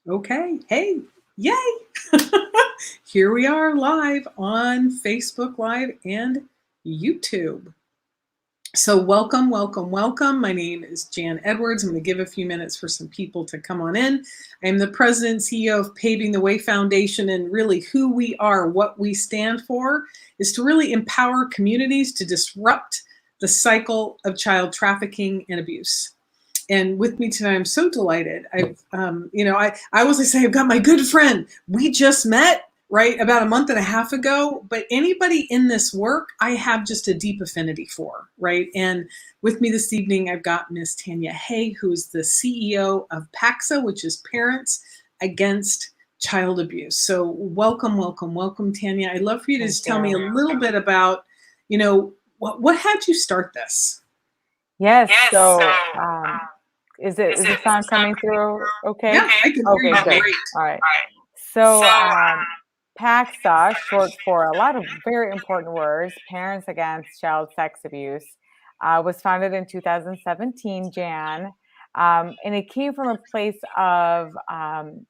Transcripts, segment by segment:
Okay. Hey, yay. Here we are live on Facebook Live and YouTube. So welcome, welcome, welcome. My name is Jan Edwards. I'm going to give a few minutes for some people to come on in. I'm the president and CEO of Paving the Way Foundation, and really who we are, what we stand for, is to really empower communities to disrupt the cycle of child trafficking and abuse. And with me tonight, I'm so delighted. I always say I've got my good friend. We just met, right, about a month and a half ago. But anybody in this work, I have just a deep affinity for, right? And with me this evening, I've got Miss Tania Haigh, who is the CEO of P.A.X.A, which is Parents Against Child Abuse. So welcome, welcome, welcome, Tania. I'd love for you to just tell me a little bit about, what had you start this? Yes. Is the sound coming through okay? Yeah, I can hear you good. great. All right. So, P.A.X.A, short for a lot of very important words, Parents Against Child Sex Abuse, was founded in 2017, Jan, and it came from a place of an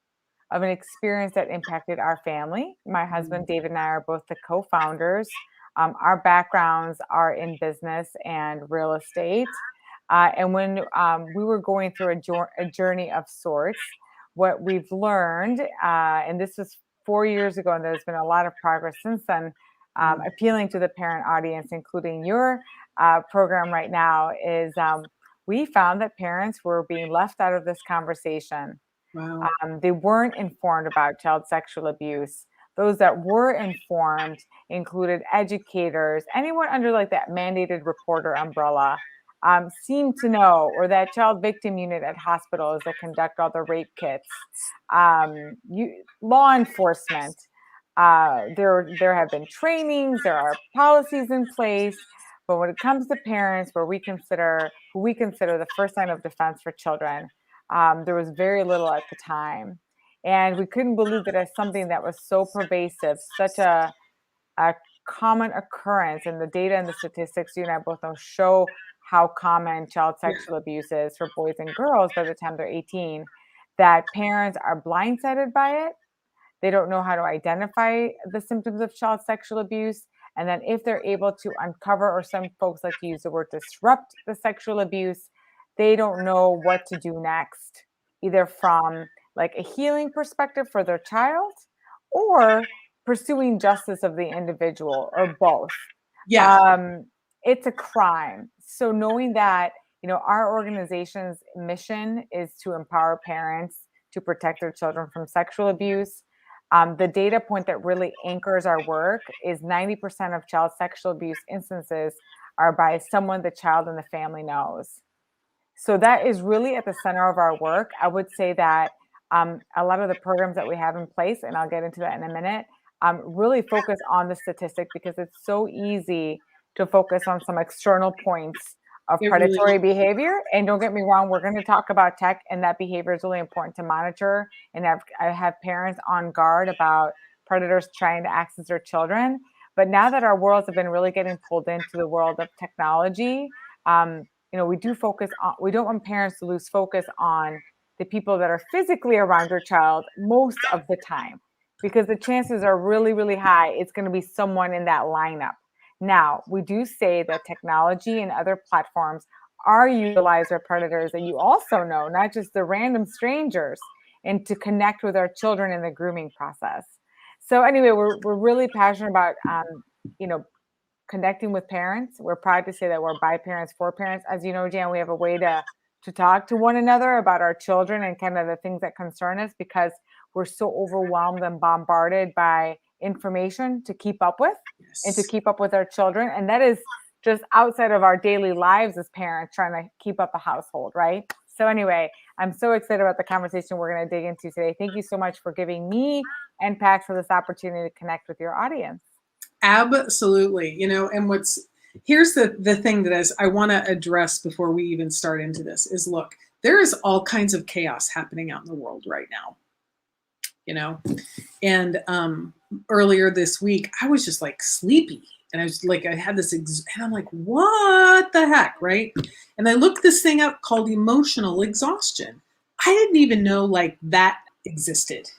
experience that impacted our family. My husband, David, and I are both the co-founders. Our backgrounds are in business and real estate. And when we were going through a journey of sorts, what we've learned, and this was 4 years ago, and there's been a lot of progress since then, appealing to the parent audience, including your program right now, is we found that parents were being left out of this conversation. Wow. They weren't informed about child sexual abuse. Those that were informed included educators, anyone under like that mandated reporter umbrella, seemed to know, or that child victim unit at hospitals that conduct all the rape kits, law enforcement. There have been trainings, there are policies in place, but when it comes to parents, who we consider the first line of defense for children, there was very little at the time. And we couldn't believe that as something that was so pervasive, such a common occurrence, and the data and the statistics you and I both know show how common child sexual abuse is for boys and girls by the time they're 18, that parents are blindsided by it. They don't know how to identify the symptoms of child sexual abuse. And then if they're able to uncover, or some folks like to use the word disrupt, the sexual abuse, they don't know what to do next, either from like a healing perspective for their child or pursuing justice of the individual, or both. Yeah. It's a crime. So knowing that, our organization's mission is to empower parents to protect their children from sexual abuse. The data point that really anchors our work is 90% of child sexual abuse instances are by someone the child and the family knows. So that is really at the center of our work. I would say that a lot of the programs that we have in place, and I'll get into that in a minute, really focus on the statistic, because it's so easy to focus on some external points of predatory behavior. And don't get me wrong, we're going to talk about tech, and that behavior is really important to monitor and have parents on guard about predators trying to access their children. But now that our worlds have been really getting pulled into the world of technology, we don't want parents to lose focus on the people that are physically around your child most of the time, because the chances are really, really high it's going to be someone in that lineup. Now, we do say that technology and other platforms are utilized by predators that you also know, not just the random strangers, and to connect with our children in the grooming process. So anyway, we're really passionate about, connecting with parents. We're proud to say that we're by parents for parents. As you know, Jan, we have a way to talk to one another about our children and kind of the things that concern us, because we're so overwhelmed and bombarded by information to keep up with and to keep up with our children. And that is just outside of our daily lives as parents trying to keep up a household, right? So anyway, I'm so excited about the conversation we're going to dig into today. Thank you so much for giving me and P.A.X.A for this opportunity to connect with your audience. Absolutely. And here's the thing that I want to address before we even start into this is, look, there is all kinds of chaos happening out in the world right now. And earlier this week, I was just like sleepy, and I was like, I had this, and I'm like, what the heck, right? And I looked this thing up called emotional exhaustion. I didn't even know like that existed.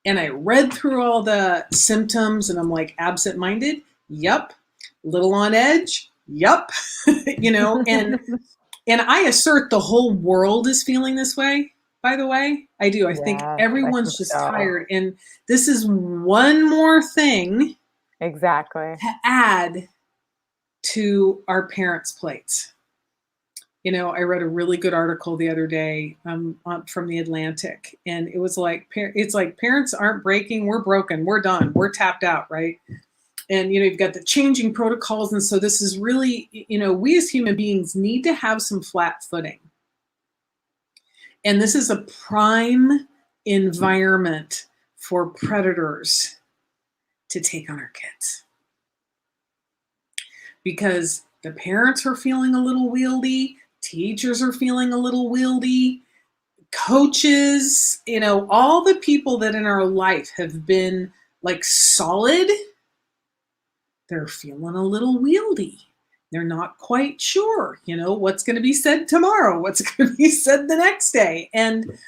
And I read through all the symptoms and I'm like, absent-minded? Yup. Little on edge? Yup. And I assert the whole world is feeling this way, by the way. I do. I think Yes, I everyone's think just so. tired. And this is one more thing Exactly. to add to our parents' plates. I read a really good article the other day from the Atlantic, and it was like, it's like parents aren't breaking, we're broken, we're done, we're tapped out, right? And you've got the changing protocols, and so this is really, we as human beings need to have some flat footing, and this is a prime environment for predators to take on our kids because the parents are feeling a little wieldy, teachers are feeling a little wieldy, coaches, all the people that in our life have been like solid, they're feeling a little wieldy. They're not quite sure, what's going to be said tomorrow, what's going to be said the next day. And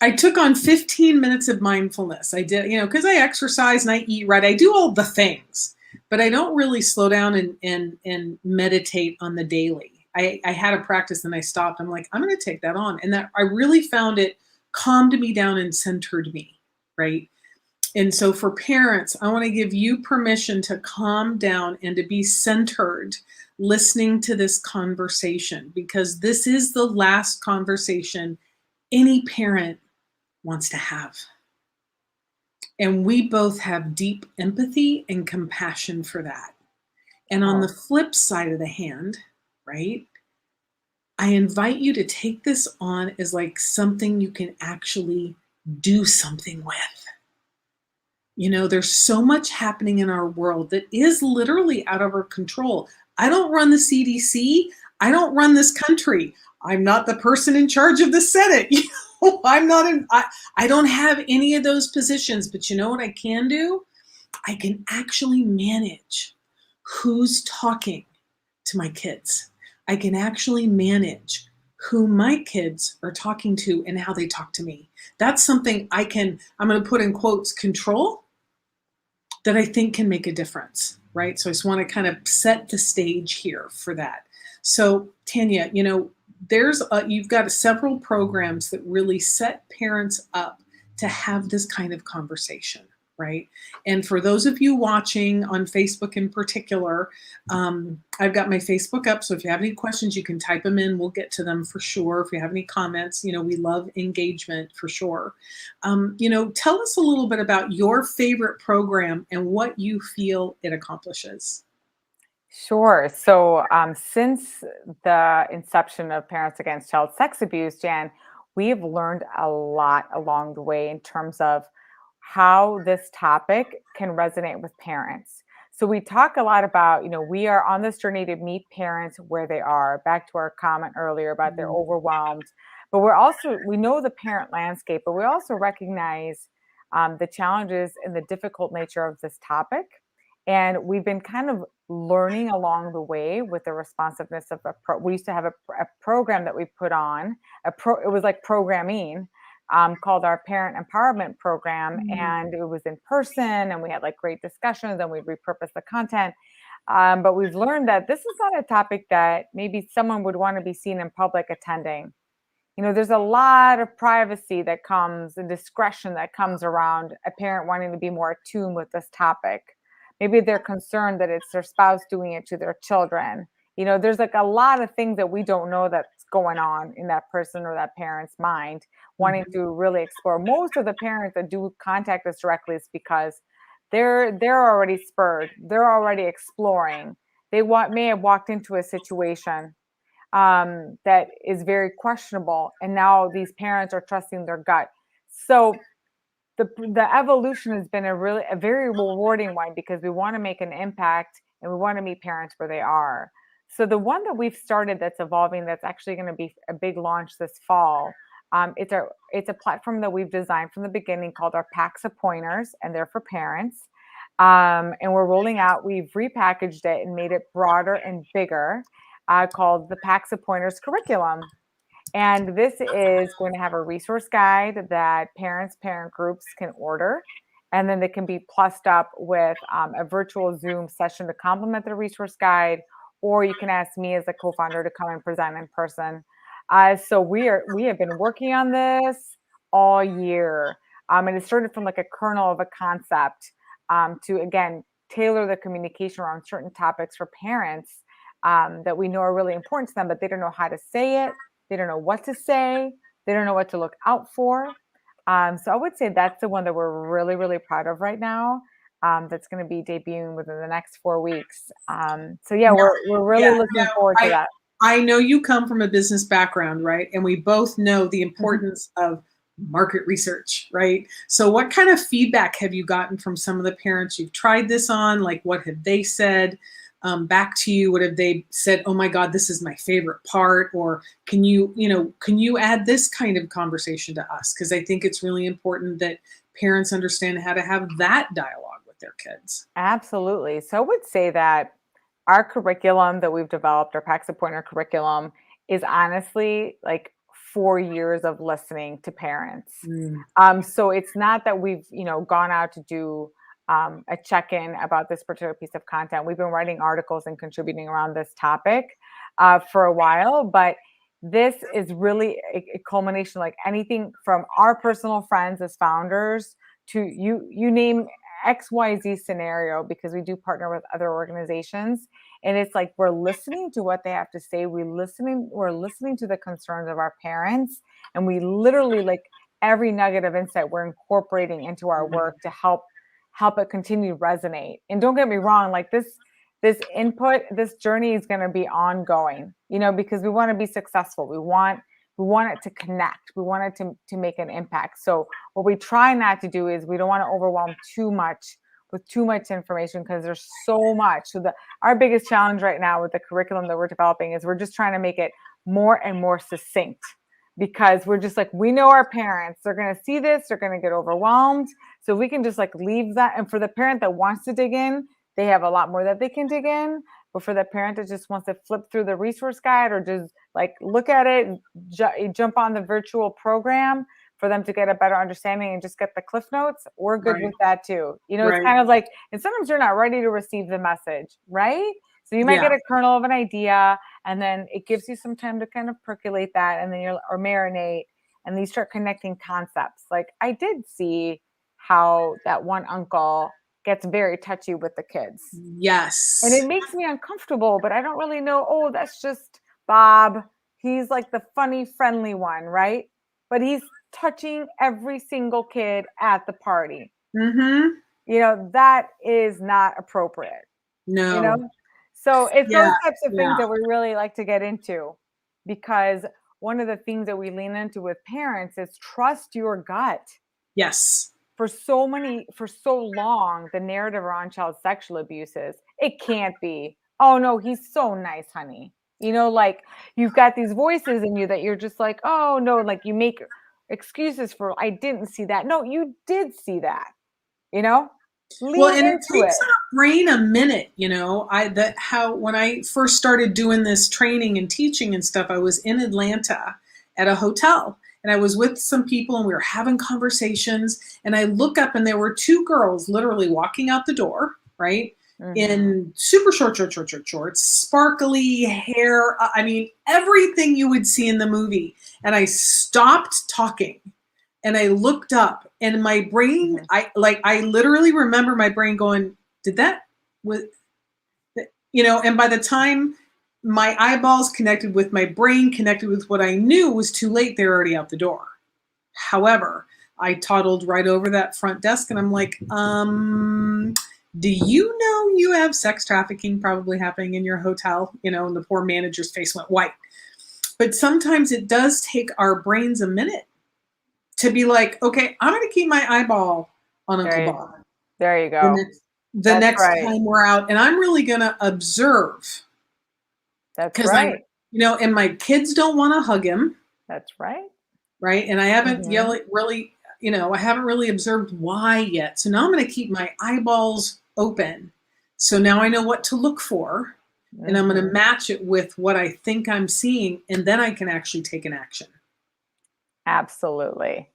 I took on 15 minutes of mindfulness. I did, because I exercise and I eat right. I do all the things, but I don't really slow down and meditate on the daily. I had a practice and I stopped. I'm like, I'm going to take that on. And that I really found it calmed me down and centered me, right? And so for parents, I want to give you permission to calm down and to be centered listening to this conversation, because this is the last conversation any parent wants to have. And we both have deep empathy and compassion for that. And on the flip side of the hand, right, I invite you to take this on as like something you can actually do something with. There's so much happening in our world that is literally out of our control. I don't run the CDC. I don't run this country. I'm not the person in charge of the Senate. I'm not I don't have any of those positions, but you know what I can do? I can actually manage who's talking to my kids. I can actually manage who my kids are talking to and how they talk to me. That's something I'm going to put in quotes, control, that I think can make a difference, right? So I just want to kind of set the stage here for that. So Tania, you've got several programs that really set parents up to have this kind of conversation, right? And for those of you watching on Facebook in particular, I've got my Facebook up. So if you have any questions, you can type them in. We'll get to them for sure. If you have any comments, we love engagement for sure. Tell us a little bit about your favorite program and what you feel it accomplishes. Sure. So, since the inception of Parents Against Child Sex Abuse, Jan, we have learned a lot along the way in terms of how this topic can resonate with parents. So, we talk a lot about, we are on this journey to meet parents where they are, back to our comment earlier about they're overwhelmed. But we know the parent landscape, but we also recognize the challenges and the difficult nature of this topic. And we've been kind of learning along the way with the responsiveness of we used to have a program that we put on, it was like programming, called our Parent Empowerment Program. And it was in person and we had like great discussions and we repurposed the content. But we've learned that this is not a topic that maybe someone would want to be seen in public attending. There's a lot of privacy that comes and discretion that comes around a parent wanting to be more attuned with this topic. Maybe they're concerned that it's their spouse doing it to their children. There's like a lot of things that we don't know that's going on in that person or that parent's mind, wanting to really explore. Most of the parents that do contact us directly is because they're already spurred. They're already exploring. They may have walked into a situation that is very questionable, and now these parents are trusting their gut. So the evolution has been a very rewarding one because we want to make an impact and we want to meet parents where they are. So the one that we've started that's evolving, that's actually going to be a big launch this fall. It's a platform that we've designed from the beginning called our P.A.X.A pointers, and they're for parents. And we're rolling out. We've repackaged it and made it broader and bigger, called the P.A.X.A pointers curriculum. And this is going to have a resource guide that parents, parent groups can order. And then they can be plussed up with a virtual Zoom session to complement the resource guide, or you can ask me as a co-founder to come and present in person. So we have been working on this all year, and it started from like a kernel of a concept to again tailor the communication around certain topics for parents that we know are really important to them, but they don't know how to say it, they don't know what to say, they don't know what to look out for. So I would say that's the one that we're really, really proud of right now. That's going to be debuting within the next 4 weeks. So yeah, Now, we're really yeah, looking now forward to that. I know you come from a business background, right? And we both know the Mhm. importance of market research, right? So what kind of feedback have you gotten from some of the parents you've tried this on? Like, what have they said back to you? What have they said? Oh my God, this is my favorite part. Or can you add this kind of conversation to us? Because I think it's really important that parents understand how to have that dialogue with their kids. Absolutely. So I would say that our curriculum that we've developed, our P.A.X.A pointer curriculum, is honestly like 4 years of listening to parents. Mm, So it's not that we've, gone out to do a check-in about this particular piece of content. We've been writing articles and contributing around this topic for a while, but this is really a culmination, like anything from our personal friends as founders to you name XYZ scenario, because we do partner with other organizations. And it's like we're listening to what they have to say. We're listening to the concerns of our parents. And we literally like every nugget of insight we're incorporating into our mm, work to help it continue to resonate. And don't get me wrong, like this input, this journey is going to be ongoing, because we want to be successful. We want it to connect. We want it to make an impact. So what we try not to do is we don't want to overwhelm too much with too much information, because there's so much. So our biggest challenge right now with the curriculum that we're developing is we're just trying to make it more and more succinct, because we're just like, we know our parents, they're going to see this, they're going to get overwhelmed. So we can just like leave that. And for the parent that wants to dig in, they have a lot more that they can dig in. But for the parent that just wants to flip through the resource guide or just like look at it, jump on the virtual program for them to get a better understanding and just get the cliff notes, we're good right, with that too. It's right. kind of like, and sometimes you're not ready to receive the message, right? So you might Yeah. get a kernel of an idea, and then it gives you some time to kind of percolate that, and then or marinate, and then you start connecting concepts. Like I did see how that one uncle gets very touchy with the kids, and it Yes. makes me uncomfortable, but I don't really know. Oh, that's just Bob. He's like the funny, friendly one, right? But he's touching every single kid at the party. Mm-hmm. That is not appropriate, you know? No. So it's Yeah. those types of things Yeah. that we really like to get into, because one of the things that we lean into with parents is trust your gut. Yes. For so long, the narrative around child sexual abuse is it can't be. Oh no, he's so nice, honey. Like you've got these voices in you that you're just like, oh no, like you make excuses for I didn't see that. No, you did see that, you know? Well, Lean and it into takes it. our brain a minute, how when I first started doing this training and teaching and stuff, I was in Atlanta at a hotel and I was with some people and we were having conversations and I look up and there were two girls literally walking out the door, right? Mhm. In super shorts, sparkly hair. I mean, everything you would see in the movie. And I stopped talking and I looked up and my brain, Mhm. I literally remember my brain going, did that was and by the time my eyeballs connected with my brain connected with what I knew, it was too late. They're already out the door. However, I toddled right over that front desk and I'm like, do you know you have sex trafficking probably happening in your hotel? And the poor manager's face went white. But sometimes it does take our brains a minute to be like, okay, I'm going to keep my eyeball on Uncle There you Bob there you the go. next the That's next right. time we're out, and I'm really going to observe That's because I'm, right. and my kids don't want to hug him, That's right. right? And I haven't Mhm. I haven't really observed why yet. So now I'm going to keep my eyeballs open. So now I know what to look for. and I'm going to match it with what I think I'm seeing, and then I can actually take an action. Absolutely.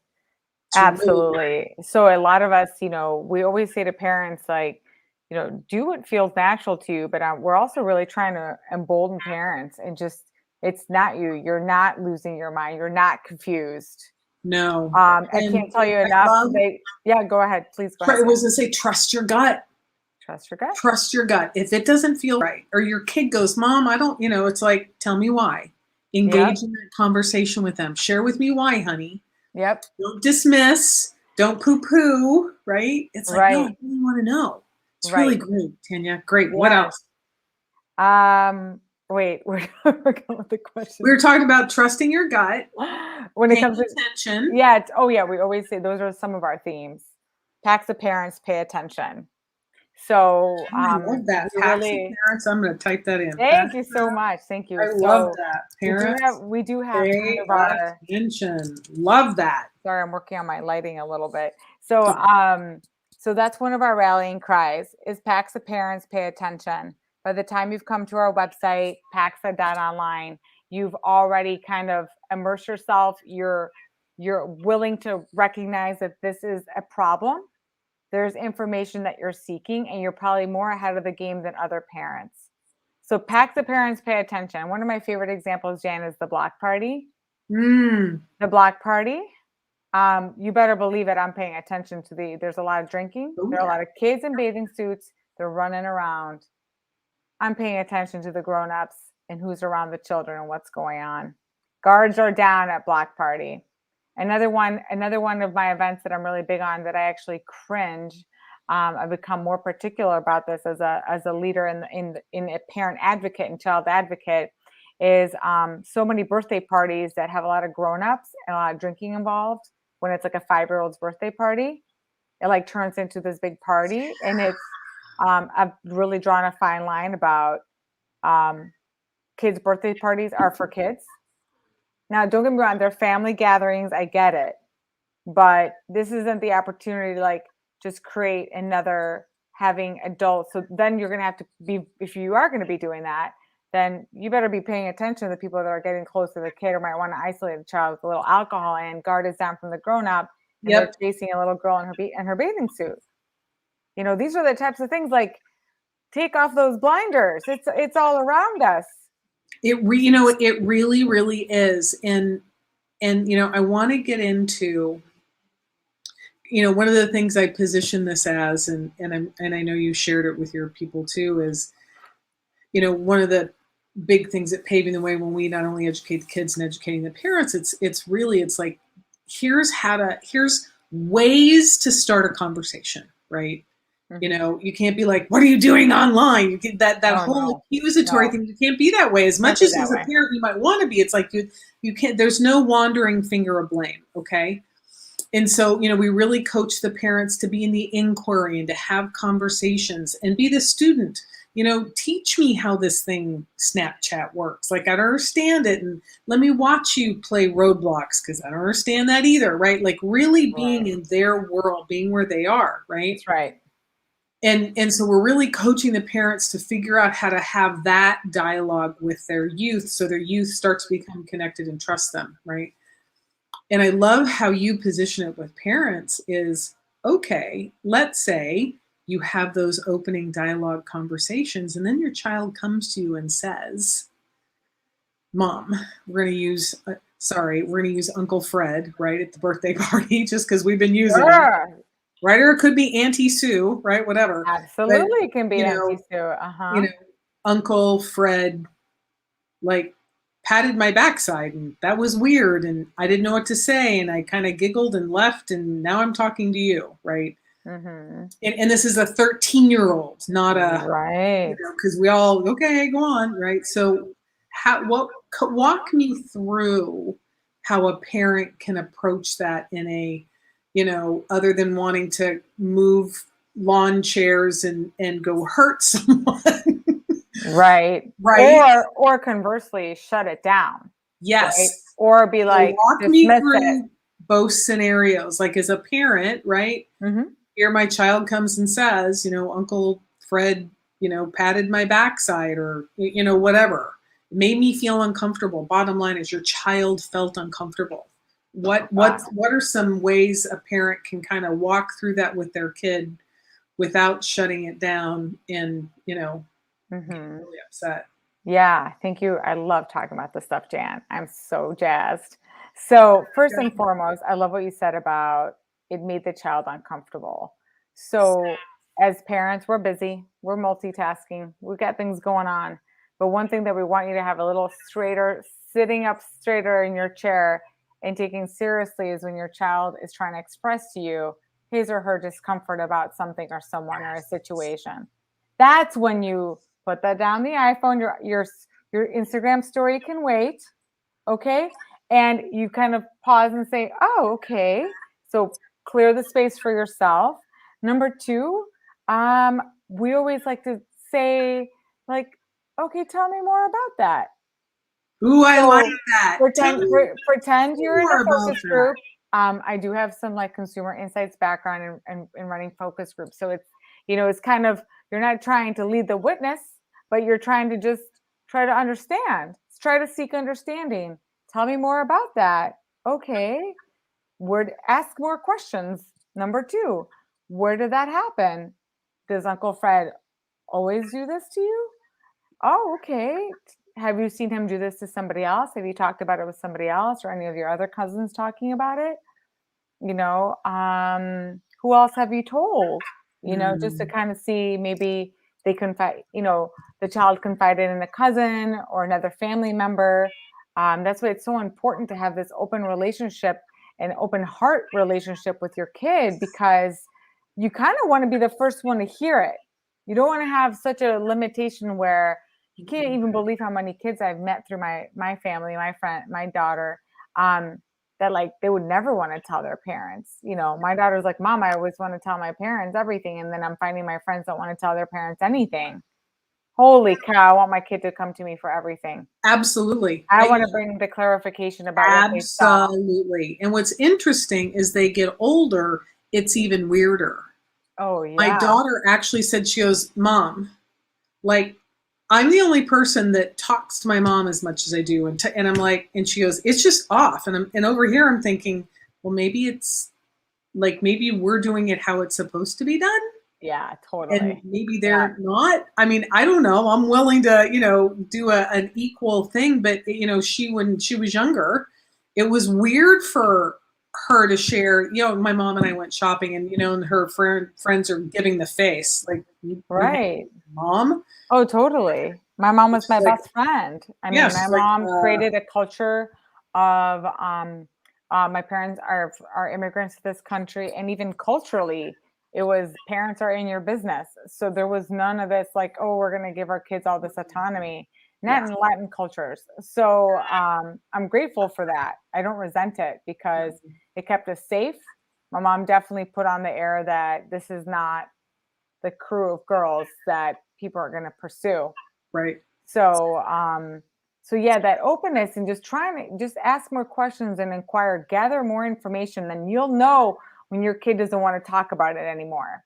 It's Absolutely. So a lot of us, we always say to parents, like, do what feels natural to you, but we're also really trying to embolden parents and just, it's not you. You're not losing your mind. You're not confused. No. I can't tell you enough. Yeah, go ahead. Please go ahead. I was going to say, trust your gut. Trust your gut. Trust your gut. If it doesn't feel right, or your kid goes, Mom, I don't, it's like, tell me why. Engage in that conversation with them. Share with me why, honey. Yep. Don't dismiss. Don't poo-poo, right? It's like, no, I really want to know. It's really great, Tanya. Great. What else? Wait, we're going with the question. We were talking about trusting your gut. When it comes to attention. Yeah. We always say those are some of our themes. P.A.X.A parents pay attention. So I love that. P.A.X.A parents. I'm going to type that in. Thank you so much. Thank you. I love that. Parents, we do have pay attention. Love that. Sorry, I'm working on my lighting a little bit. So, so that's one of our rallying cries is P.A.X.A parents pay attention. By the time you've come to our website, P.A.X.A.online, you've already kind of immersed yourself. You're willing to recognize that this is a problem. There's information that you're seeking, and you're probably more ahead of the game than other parents. So P.A.X.A parents pay attention. One of my favorite examples, Jan, is the block party. The block party. You better believe it. I'm paying attention to there's a lot of drinking. There are a lot of kids in bathing suits. They're running around. I'm paying attention to the grown-ups and who's around the children and what's going on. Guards are down at block party. Another one of my events that I'm really big on that I actually cringe. I've become more particular about this as a leader in a parent advocate and child advocate is so many birthday parties that have a lot of grown-ups and a lot of drinking involved. When it's like a 5-year-old's birthday party, it like turns into this big party, and it's I've really drawn a fine line about kids' birthday parties are for kids. Now, don't get me wrong, they're family gatherings. I get it. But this isn't the opportunity to like just create another having adults. So then you're going to have to be, if you are going to be doing that, then you better be paying attention to the people that are getting close to the kid or might want to isolate a child with a little alcohol and guard is down from the grown-up. And they're chasing a little girl in her bathing suit. These are the types of things like take off those blinders. It's all around us. It really, really is. And I want to get into, one of the things I position this as, and I know you shared it with your people too, is, one of the big things that paving the way when we not only educate the kids and educating the parents, it's like, here's ways to start a conversation, right? You can't be like, what are you doing online? You get that whole accusatory thing. You can't be that way. As much as a parent you might want to be, it's like you can't, there's no wandering finger of blame. Okay. And so, we really coach the parents to be in the inquiry and to have conversations and be the student. Teach me how this thing Snapchat works. Like, I don't understand it. And let me watch you play Roblox because I don't understand that either. Right. Like really being in their world, being where they are. Right. That's right. And so we're really coaching the parents to figure out how to have that dialogue with their youth so their youth starts to become connected and trust them, right? And I love how you position it with parents is, okay, let's say you have those opening dialogue conversations and then your child comes to you and says, Mom, we're going to use Uncle Fred, right, at the birthday party just because we've been using it. Right, or it could be Auntie Sue, right? Whatever. Absolutely, it can be Auntie Sue. Uncle Fred, like, patted my backside, and that was weird, and I didn't know what to say, and I kind of giggled and left, and now I'm talking to you, right? And this is a 13-year-old, not a right, because we all okay, go on, right? So, walk me through how a parent can approach that in a other than wanting to move lawn chairs and go hurt someone. Right. Or conversely, shut it down. Yes. Right? Or be like, walk me through both scenarios. Like as a parent, right? Here my child comes and says, Uncle Fred patted my backside or, whatever. It made me feel uncomfortable. Bottom line is your child felt uncomfortable. What are some ways a parent can kind of walk through that with their kid without shutting it down and, getting really upset? Yeah, thank you. I love talking about this stuff, Jan. I'm so jazzed. So, first and foremost, I love what you said about it made the child uncomfortable. So, as parents, we're busy, we're multitasking, we've got things going on. But one thing that we want you to have a little straighter, sitting up straighter in your chair and taking seriously is when your child is trying to express to you his or her discomfort about something or someone or a situation. That's when you put that down the iPhone. Your Instagram story can wait, okay? And you kind of pause and say, "Oh, okay." So clear the space for yourself. Number two, we always like to say, like, "Okay, tell me more about that." Ooh, I like So that. Tell pretend me pretend you're in a more about focus that. group. I do have some like consumer insights background in running focus groups. So it's kind of, you're not trying to lead the witness, but you're trying to just try to understand. Try to seek understanding. Tell me more about that. Okay. Ask more questions. Number two, where did that happen? Does Uncle Fred always do this to you? Oh, okay. Have you seen him do this to somebody else? Have you talked about it with somebody else or any of your other cousins talking about it? Who else have you told? Just to Mm, kind of see maybe they confide, the child confided in a cousin or another family member. That's why it's so important to have this open relationship and open heart relationship with your kid, because you kind of want to be the first one to hear it. You don't want to have such a limitation where you can't even believe how many kids I've met through my family, my friend, my daughter. That like they would never want to tell their parents. My daughter's like, "Mom, I always want to tell my parents everything." And then I'm finding my friends don't want to tell their parents anything. Holy cow, I want my kid to come to me for everything. absolutely. I want to bring the clarification about what they saw. Absolutely. And what's interesting is they get older, it's even weirder. Oh, My yeah. daughter actually said, she goes, Mom, like, I'm the only person that talks to my mom as much as I do. And I'm like, and she goes, it's just off. And over here, I'm thinking, well, maybe it's like, maybe we're doing it how it's supposed to be done. Yeah, And totally. maybe Yeah. they're not. I mean, I don't know. I'm willing to, do an equal thing. But, when she was younger, it was weird for her to share, my mom and I went shopping and, and her friends are giving the face like, you have Right. mom. Oh, totally. My mom was It's my like, best friend. I yeah, mean, my she's like, mom created a culture of my parents are immigrants to this country, and even culturally, it was parents are in your business. So there was none of this like, oh, we're going to give our kids all this autonomy. Not yeah, in Latin cultures. So I'm grateful for that. I don't resent it because it kept us safe. My mom definitely put on the air that this is not the crew of girls that people are going to pursue. right. So, so yeah, that openness and just trying to just ask more questions and inquire, gather more information, then you'll know when your kid doesn't want to talk about it anymore.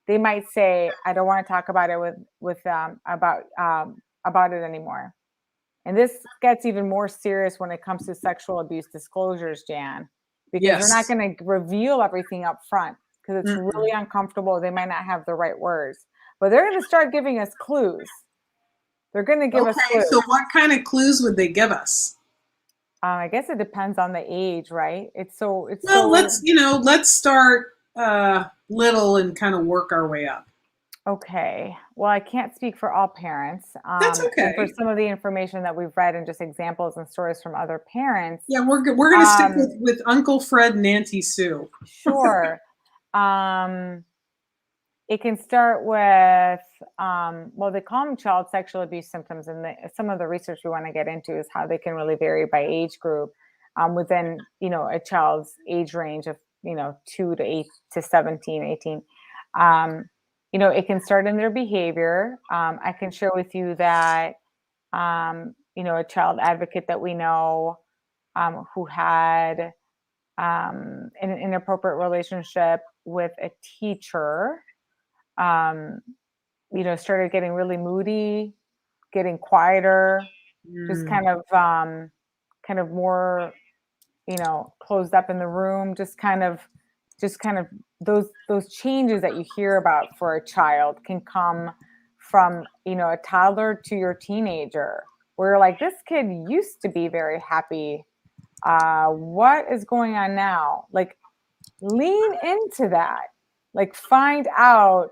They might say, "I don't want to talk about it about it anymore." And this gets even more serious when it comes to sexual abuse disclosures, Jan, because they're not Yes. going to reveal everything up front because it's Mm-mm. really uncomfortable. They might not have the right words, but they're going to start giving us clues. They're going to give us Okay. clues. So what kind of clues would they give us? I guess it depends on the age, right? It's Well, so let's start little and kind of work our way up. okay. Well, I can't speak for all parents, That's and for okay. some of the information that we've read and just examples and stories from other parents. Yeah, we're good. We're gonna stick Um, with Uncle Fred and Auntie Sue. sure. Um, It can start with, well, they call them child sexual abuse symptoms, and some of the research we want to get into is how they can really vary by age group within, a child's age range of, 2 to 8 to 17, 18. Um, it can start in their behavior. I can share with you that, a child advocate that we know who had an inappropriate relationship with a teacher, um, started getting really moody, getting quieter, just Mm, kind of more, closed up in the room, just kind of those changes that you hear about for a child can come from, a toddler to your teenager, where you're like, this kid used to be very happy. What is going on now? Like, lean into that. Like, find out,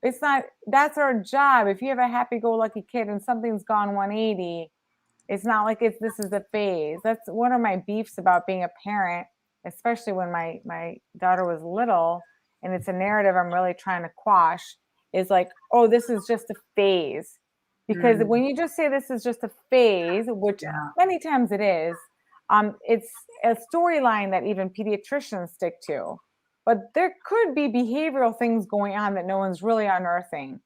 it's not, that's our job. If you have a happy go lucky kid and something's gone 180, it's not like this is a phase. That's one of my beefs about being a parent, especially when my daughter was little, and it's a narrative I'm really trying to quash, is like, oh, this is just a phase. Because mm, when you just say this is just a phase, which yeah. many times it is, it's a storyline that even pediatricians stick to. But there could be behavioral things going on that no one's really unearthing.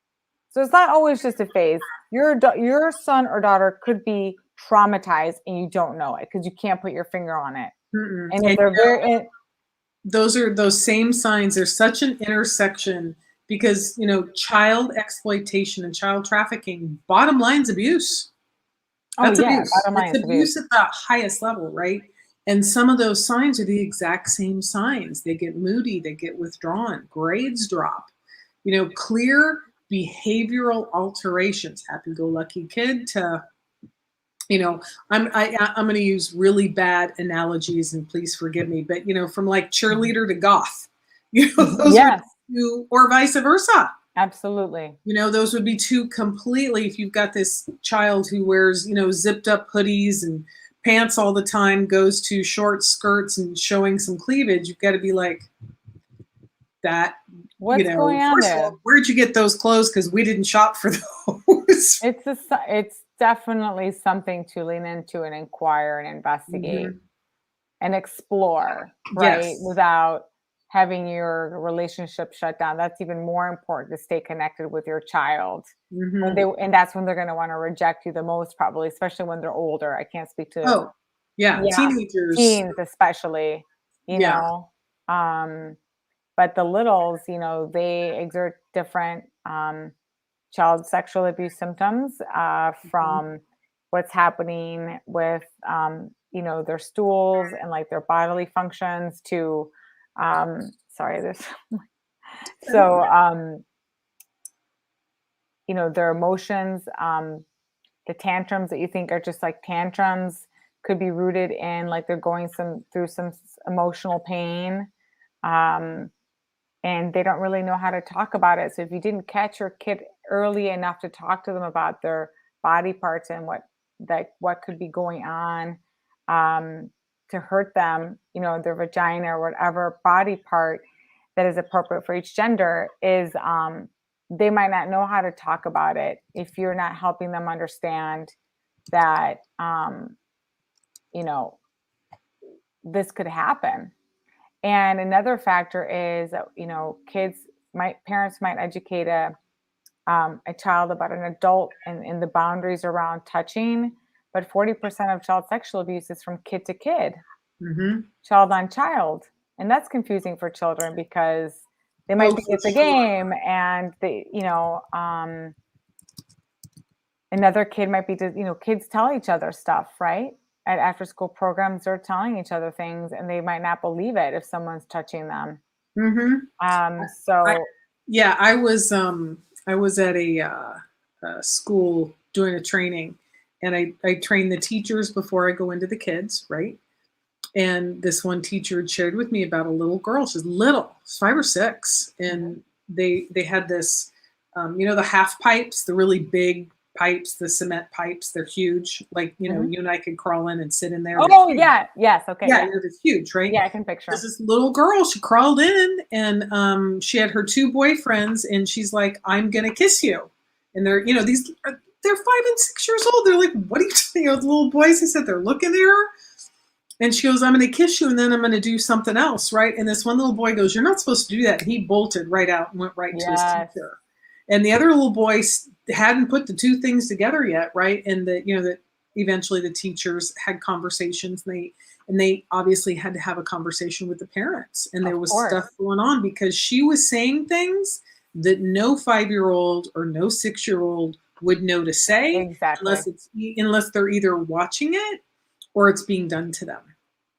So it's not always just a phase. Your son or daughter could be traumatized and you don't know it because you can't put your finger on it. Mm-mm. And if And they're very those are those same signs. There's such an intersection because child exploitation and child trafficking. Bottom line's abuse. oh That's yeah, abuse. bottom line It's is abuse. abuse at the highest level, right? And some of those signs are the exact same signs. They get moody, they get withdrawn, grades drop, clear behavioral alterations. Happy go lucky kid to, I'm going to use really bad analogies and please forgive me, but from like cheerleader to goth, those would Yes, be two, or vice versa. absolutely. Those would be two completely, if you've got this child who wears, zipped up hoodies and pants all the time, goes to short skirts and showing some cleavage, you've got to be like, that, What's going on first of all, there? where'd you get those clothes? Because we didn't shop for those. It's definitely something to lean into and inquire and investigate Mhm. and explore, right? Yes. Without having your relationship shut down. That's even more important, to stay connected with your child Hmm. and that's when they're going to want to reject you the most, probably, especially when they're older. I can't speak to, Oh, yeah. yeah, Teenagers. teens especially, you Yeah. know. Um, but the littles, they exert different child sexual abuse symptoms Mhm. from what's happening with their stools and like their bodily functions to sorry, there's so their emotions, the tantrums that you think are just like tantrums could be rooted in like they're going through some emotional pain, um, and they don't really know how to talk about it. So if you didn't catch your kid early enough to talk to them about their body parts and what could be going on, um, to hurt them, their vagina or whatever body part that is appropriate for each gender, is they might not know how to talk about it if you're not helping them understand that you know this could happen. And another factor is that, parents might educate a child about an adult and in the boundaries around touching, but 40% of child sexual abuse is from kid to kid, Hmm. child on child. And that's confusing for children because they Oh, might think for it's a sure. game, and another kid might be, kids tell each other stuff, right? At after school programs, they're telling each other things and they might not believe it if someone's touching them. Hmm. I, So, yeah, I was at a school doing a training, and I train the teachers before I go into the kids, right? And this one teacher had shared with me about a little girl. She's little, she's 5 or 6, and they had this, the half pipes, the really big pipes, the cement pipes. They're huge. Like mhm. you and I could crawl in and sit in there. They're Oh huge. yeah, yes, okay, Yeah, yeah, they're huge, right? yeah. I can picture. There's this little girl. She crawled in, and she had her two boyfriends, and she's like, "I'm gonna kiss you," and they're 5 and 6 years old. They're like, "What are you doing?" The little boys. I said they're looking at her. And she goes, "I'm going to kiss you, and then I'm going to do something else," right? And this one little boy goes, "You're not supposed to do that." And he bolted right out and went right to his Yes, teacher. And the other little boy hadn't put the two things together yet, right? And that eventually the teachers had conversations. And they obviously had to have a conversation with the parents. And there of was course. stuff going on because she was saying things that no 5-year-old or no 6-year-old would know to say Exactly. unless they're either watching it or it's being done to them.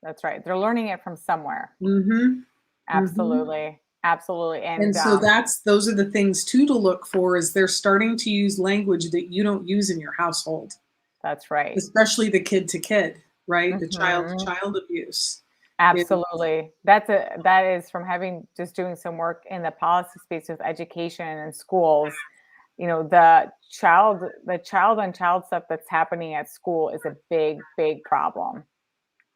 That's right. They're learning it from somewhere. Mhm. Mhm. Absolutely. Absolutely. And And so those are the things too to look for is they're starting to use language that you don't use in your household, that's right. especially the kid to kid, right? The child to Mhm. child abuse. Is Absolutely. That is from having just doing some work in the policy space with education and schools. You know, the child on child stuff that's happening at school is a big, big problem.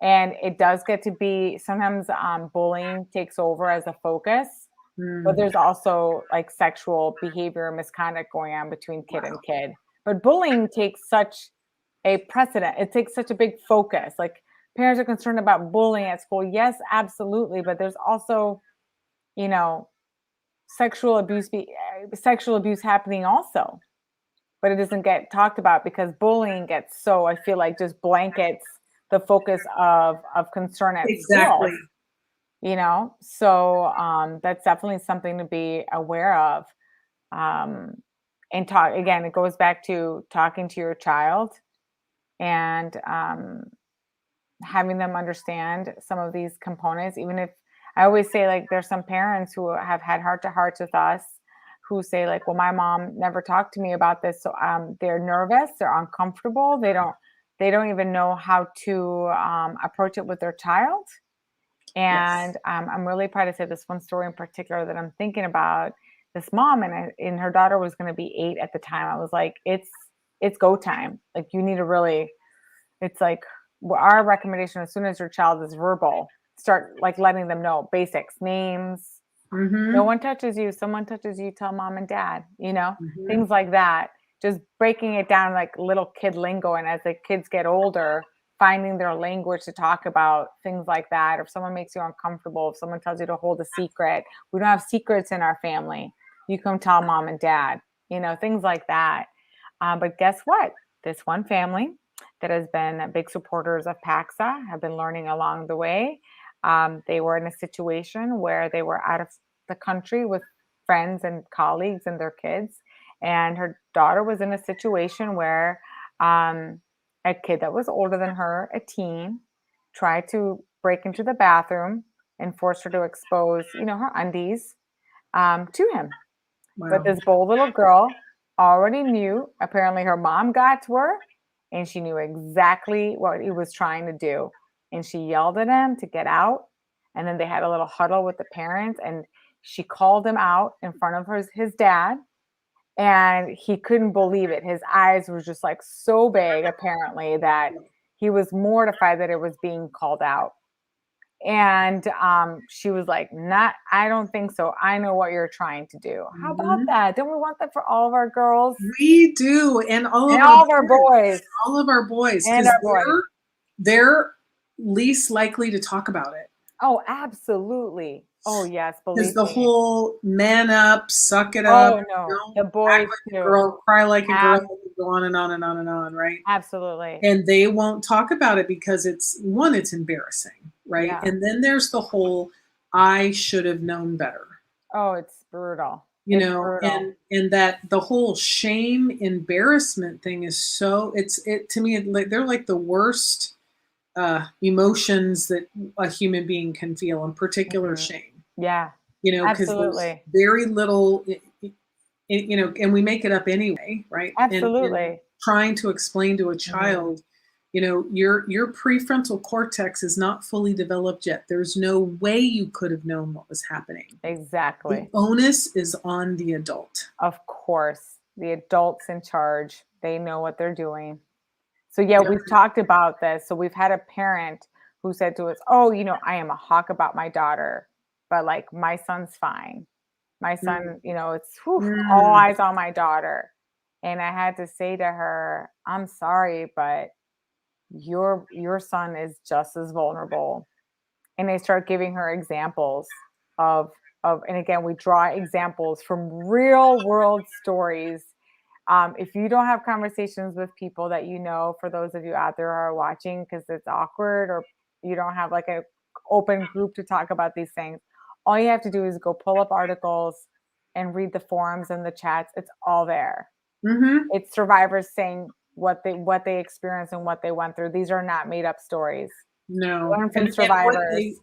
And it does get to be sometimes bullying takes over as a focus, but mm, there's also like sexual behavior and misconduct going on between kid and wow. kid. But bullying takes such a precedent. It takes such a big focus. Like parents are concerned about bullying at school. Yes, absolutely. But there's also, you know, sexual abuse happening also, but it doesn't get talked about because bullying gets so I feel like just blankets the focus of concern at schools, Exactly. so that's definitely something to be aware of. um, and talk again, it goes back to talking to your child and having them understand some of these components. Even if I always say, like, there's some parents who have had heart to hearts with us who say, like, well, my mom never talked to me about this. So they're nervous, they're uncomfortable, they don't even know how to approach it with their child. Yes. And I'm really proud to say this one story in particular that I'm thinking about. This mom and her daughter was going to be 8 at the time. I was like, it's go time. Like, you need to really, it's like, our recommendation, as soon as your child is verbal, start like letting them know basics, names. No Mhm. one touches you. Someone touches you, tell mom and dad, Mhm. things like that. Just breaking it down like little kid lingo. And as the kids get older, finding their language to talk about things like that. If someone makes you uncomfortable, if someone tells you to hold a secret, we don't have secrets in our family. You come tell mom and dad, things like that. But guess what? This one family that has been big supporters of P.A.X.A have been learning along the way. They were in a situation where they were out of the country with friends and colleagues and their kids. And her daughter was in a situation where um, a kid that was older than her, a teen, tried to break into the bathroom and force her to expose, her undies to him. But Wow. this bold little girl already knew, apparently her mom got to her and she knew exactly what he was trying to do. And she yelled at him to get out. And then they had a little huddle with the parents and she called him out in front of his dad. And he couldn't believe it. His eyes were just like so big, apparently, that he was mortified that it was being called out. And she was like, "Not, I don't think so. I know what you're trying to do." How about Mhm. that? Don't we want that for all of our girls We do, and all and of our all of our boys, boys all of our boys, and because our boys? they're least likely to talk about it. Oh, absolutely. Oh, yes, Because believe the me. whole man up, suck it up, Oh, no, don't the act boys like a too. girl, cry like a girl, Ab- go on and on and on and on, right? Absolutely. And they won't talk about it because it's embarrassing, right? Yeah. And then there's the whole I should have known better, Oh, it's brutal. It's brutal. and that the whole shame embarrassment thing is so it to me like they're like the worst emotions that a human being can feel, in particular Mhm. shame, Yeah, because there's absolutely. very little and we make it up anyway, right? And Absolutely. trying to explain to a Mhm. child, your prefrontal cortex is not fully developed yet. There's no way you could have known what was happening. The Exactly. onus is on the adult. Of course, the adults in charge, they know what they're doing. So, yeah, Yep. we've talked about this. So, we've had a parent who said to us, "Oh, I am a hawk about my daughter, but like my son's fine. My Mm, son, it's whew, all mm, eyes on my daughter." And I had to say to her, "I'm sorry, but your son is just as vulnerable." And they start giving her examples of and again, we draw examples from real world stories. If you don't have conversations with people that for those of you out there who are watching, because it's awkward, or you don't have like a open group to talk about these things, all you have to do is go pull up articles and read the forums and the chats, it's all there. Mm-hmm. It's survivors saying what they experienced and what they went through. These are not made up stories. No. Learn from And survivors.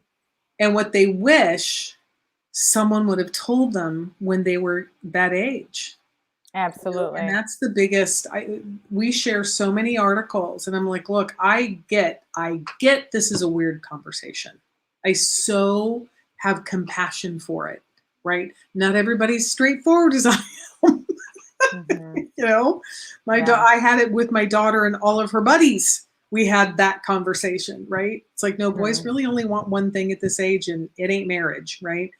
what they wish someone would have told them when they were that age. And Absolutely. that's the biggest. We share so many articles, and I'm like, look, I get this is a weird conversation. I so have compassion for it, right? Not everybody's straightforward as I am. Mhm. You know, Yeah. I had it with my daughter and all of her buddies. We had that conversation, right? It's like, no, boys Mhm. really only want one thing at this age, and it ain't marriage, right?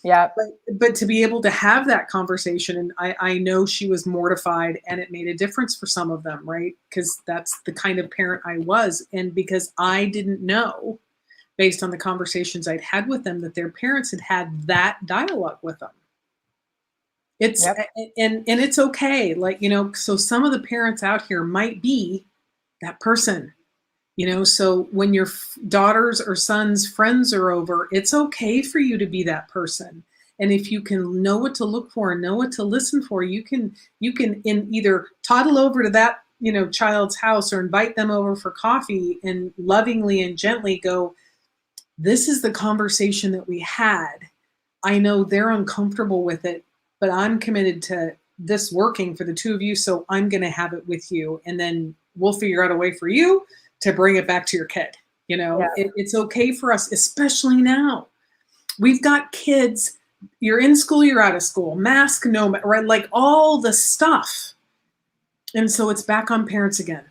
Yep. But to be able to have that conversation, and I know she was mortified, and it made a difference for some of them, right? Because that's the kind of parent I was, and because I didn't know, based on the conversations I'd had with them, that their parents had had that dialogue with them. It's Yep. and it's okay, like, so some of the parents out here might be that person. So when your daughters or sons friends are over, it's okay for you to be that person. And if you can know what to look for and know what to listen for, you can in either toddle over to that child's house, or invite them over for coffee and lovingly and gently go, this is the conversation that we had. I know they're uncomfortable with it, but I'm committed to this working for the two of you, so I'm going to have it with you, and then we'll figure out a way for you to bring it back to your kid. Yeah. It's okay for us, especially now. We've got kids. You're in school, you're out of school, mask, no, right? Like all the stuff. And so it's back on parents again,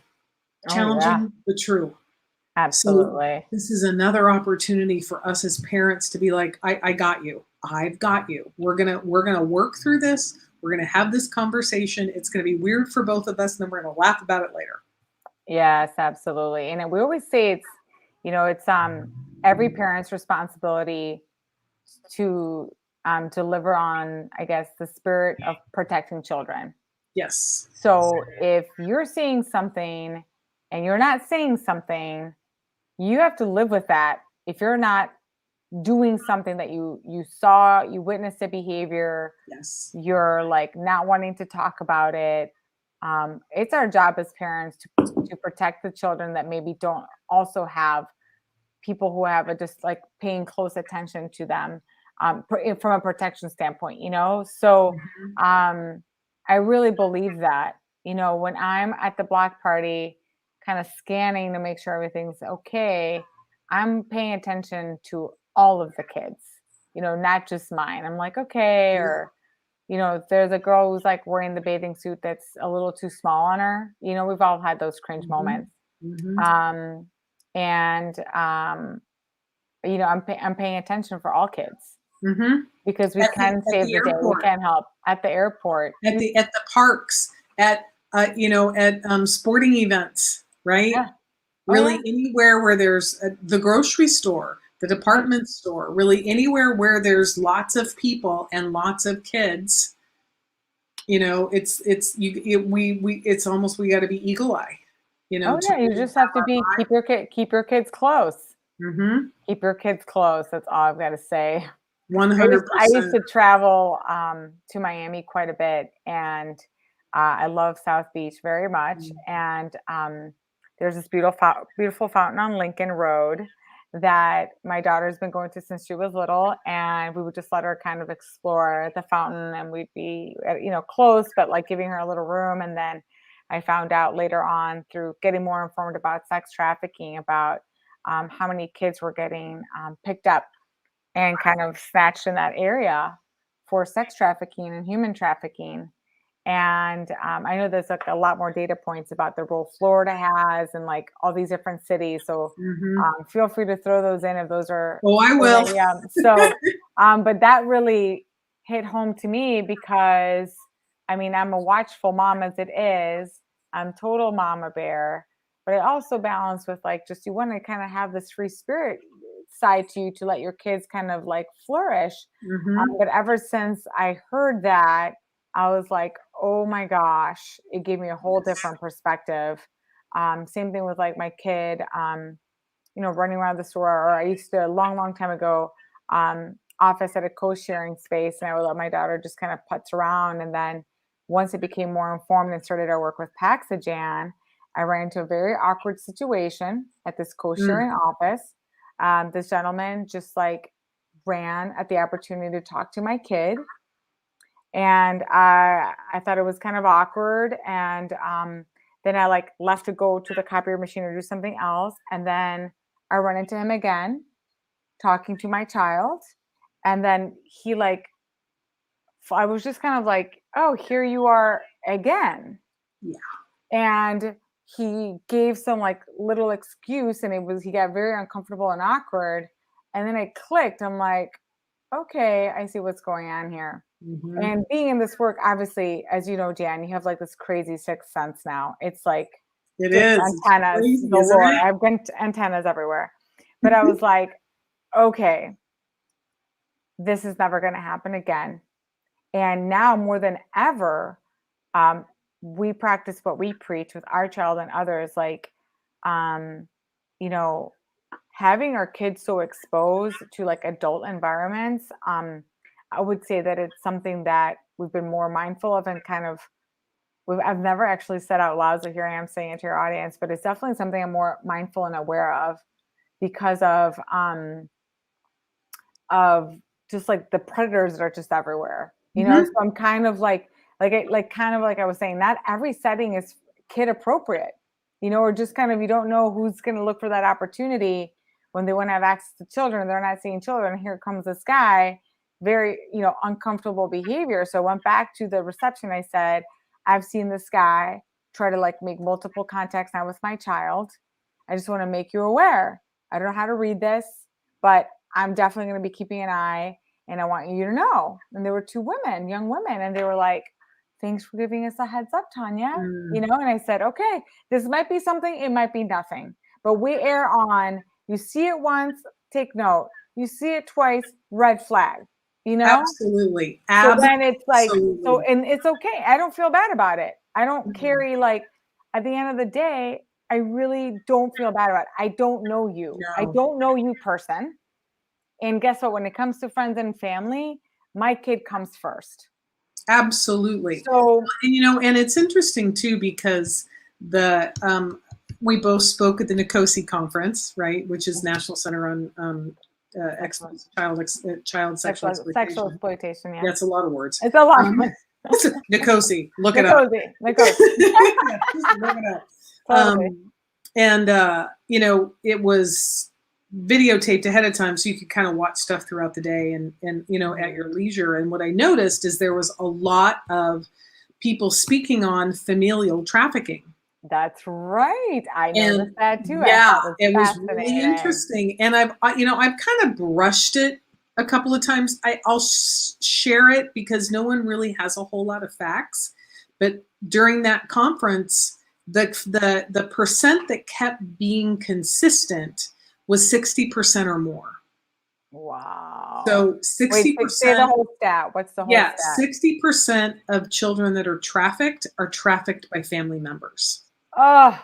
Oh yeah. challenging the true. So Absolutely. this is another opportunity for us as parents to be like, I got you. I've got you. We're gonna work through this. We're gonna have this conversation. It's gonna be weird for both of us, and then we're gonna laugh about it later. Yes, absolutely. And we always say it's every parent's responsibility to deliver on, I guess, the spirit of protecting children. Yes. So if you're seeing something and you're not saying something, you have to live with that. If you're not doing something that you saw, you witnessed a behavior, Yes. you're like not wanting to talk about it. It's our job as parents to protect the children that maybe don't also have people who have a just like paying close attention to them from a protection standpoint, So Mhm. um, I really believe that, when I'm at the block party, kind of scanning to make sure everything's okay, I'm paying attention to all of the kids, not just mine. I'm like, okay, Yeah. or if there's a girl who's like wearing the bathing suit that's a little too small on her, we've all had those cringe Mhm. moments. Mhm. Um, and I'm paying attention for all kids Mhm. because we At the can at save the the day. We airport, can help at the airport. at the parks, at sporting events, right? Yeah. Oh Really yeah. anywhere where there's the grocery store, the Yep. department store, really anywhere where there's lots of people and lots of kids. It's you it, we it's almost, we got to be eagle eye, Oh to yeah. You really just have have to our be eye. keep your kids close. Mm-hmm. Keep your kids close. That's all I've got to say. One I used hundred I used percent. to travel to Miami quite a bit, and I love South Beach very much. And there's this beautiful fountain on Lincoln Road that my daughter's been going to since she was little, and we would just let her kind of explore the fountain, and we'd be close, but like giving her a little room. And then I found out later on through getting more informed about sex trafficking, about how many kids were getting picked up and kind of snatched in that area for sex trafficking and human trafficking. And I know there's like a lot more data points about the role Florida has and like all these different cities. So Mm-hmm. feel free to throw those in if those are. Oh, I will. But that really hit home to me because I mean, I'm a watchful mom as it is. I'm total mama bear, but I also balance with like just you want to kind of have this free spirit side to you to let your kids kind of like flourish. Mm-hmm. But ever since I heard that, I was like, oh my gosh, it gave me a whole Yes. different perspective. Same thing with like my kid, running around the store, or I used to a long, long time ago. office at a co-sharing space, and I would let my daughter just kind of putz around. And then once it became more informed and started our work with P.A.X.A, Jan, I ran into a very awkward situation at this Mm. co-sharing office. This gentleman just like ran at the opportunity to talk to my kid, and I thought it was kind of awkward. And then I like left to go to the copier machine or do something else, and then I run into him again talking to my child, and then he like I was just kind of like, oh, here you are again. Yeah. And he gave some like little excuse, and he got very uncomfortable and awkward. And then it clicked. I'm like, okay, I see what's going on here. Mm-hmm. And being in this work, obviously, as you know, Jan, you have like this crazy sixth sense now. It's like It just is. antennas Crazy, galore. isn't it? I've got antennas everywhere. But I was like, okay, this is never going to happen again. And now more than ever, we practice what we preach with our child and others. Like, um, you know, having our kids so exposed to like adult environments, I would say that it's something that we've been more mindful of, and kind of I've never actually said out loud, so here I am saying it to your audience, but it's definitely something I'm more mindful and aware because of just like the predators that are just everywhere, you know. Mm-hmm. So I'm kind of kind of like I was saying, not every setting is kid appropriate, you know, or just kind of, you don't know who's going to look for that opportunity when they want to have access to children. They're not seeing children. Here comes this guy, very, you know, uncomfortable behavior. So I went back to the reception. I said, I've seen this guy try to like make multiple contacts now with my child. I just want to make you aware. I don't know how to read this, but I'm definitely going to be keeping an eye, and I want you to know. And there were two women, young women, and they were like, thanks for giving us a heads up, Tania. You know, and I said, okay, this might be something, it might be nothing, but we err on, you see it once, take note. You see it twice, red flag, you know? Absolutely. So then it's like, so, Absolutely. and it's okay. I don't feel bad about it. I don't Mhm. carry like, at the end of the day, I really don't feel bad about it. I don't know you. I No. don't know you, person. And guess what? When it comes to friends and family, my kid comes first. Absolutely. So, And, you know, and it's interesting too, because we both spoke at the NICOSI conference, right, which is National Center on Child Sexual sexual Exploitation. exploitation. Yeah, That's a lot of words. it's a lot. NICOSI, look it up. Nicosi. Yeah, just look it up. Totally. And you know, it was videotaped ahead of time, so you could kind of watch stuff throughout the day, and you know, at your leisure. And what I noticed is there was a lot of people speaking on familial trafficking. That's right. I noticed that too. Yeah, It it was was really fascinating. interesting. And you know, I've kind of brushed it a couple of times. I'll share it because no one really has a whole lot of facts. But during that conference, the percent that kept being consistent was 60% or more. Wow. So Wait, say the 60%, whole stat. What's the whole yeah, stat? 60% of children that are trafficked by family members. Oh,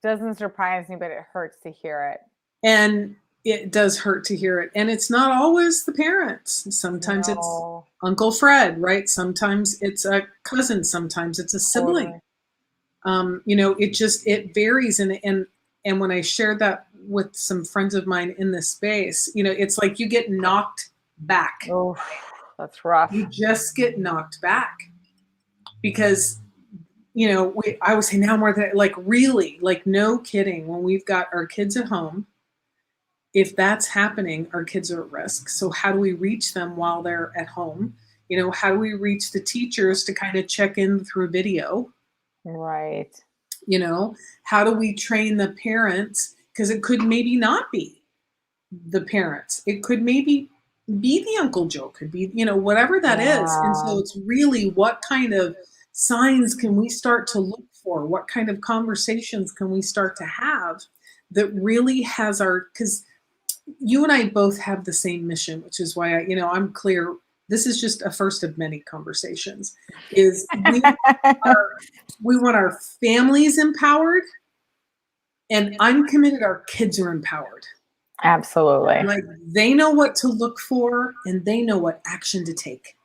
doesn't surprise me, but it hurts to hear it. And it does hurt to hear it. And it's not always the parents. Sometimes it's Uncle Fred, right? Sometimes it's a cousin. Sometimes it's a sibling. Totally. You know, it varies. And when I shared that with some friends of mine in this space, you know, it's like you get knocked back. Oh, that's rough. You just get knocked back because, you know, I would say now more than like really, like no kidding, when we've got our kids at home, if that's happening, our kids are at risk. So how do we reach them while they're at home? You know, how do we reach the teachers to kind of check in through video? Right. You know, how do we train the parents? Because it could maybe not be the parents. It could maybe be the Uncle Joe, could be, you know, whatever that is. And so it's really, what kind of signs can we start to look for? What kind of conversations can we start to have that really has because you and I both have the same mission, which is why you know, I'm clear. This is just a first of many conversations. Is we want our families empowered, and I'm committed our kids are empowered. Absolutely. Like they know what to look for and they know what action to take.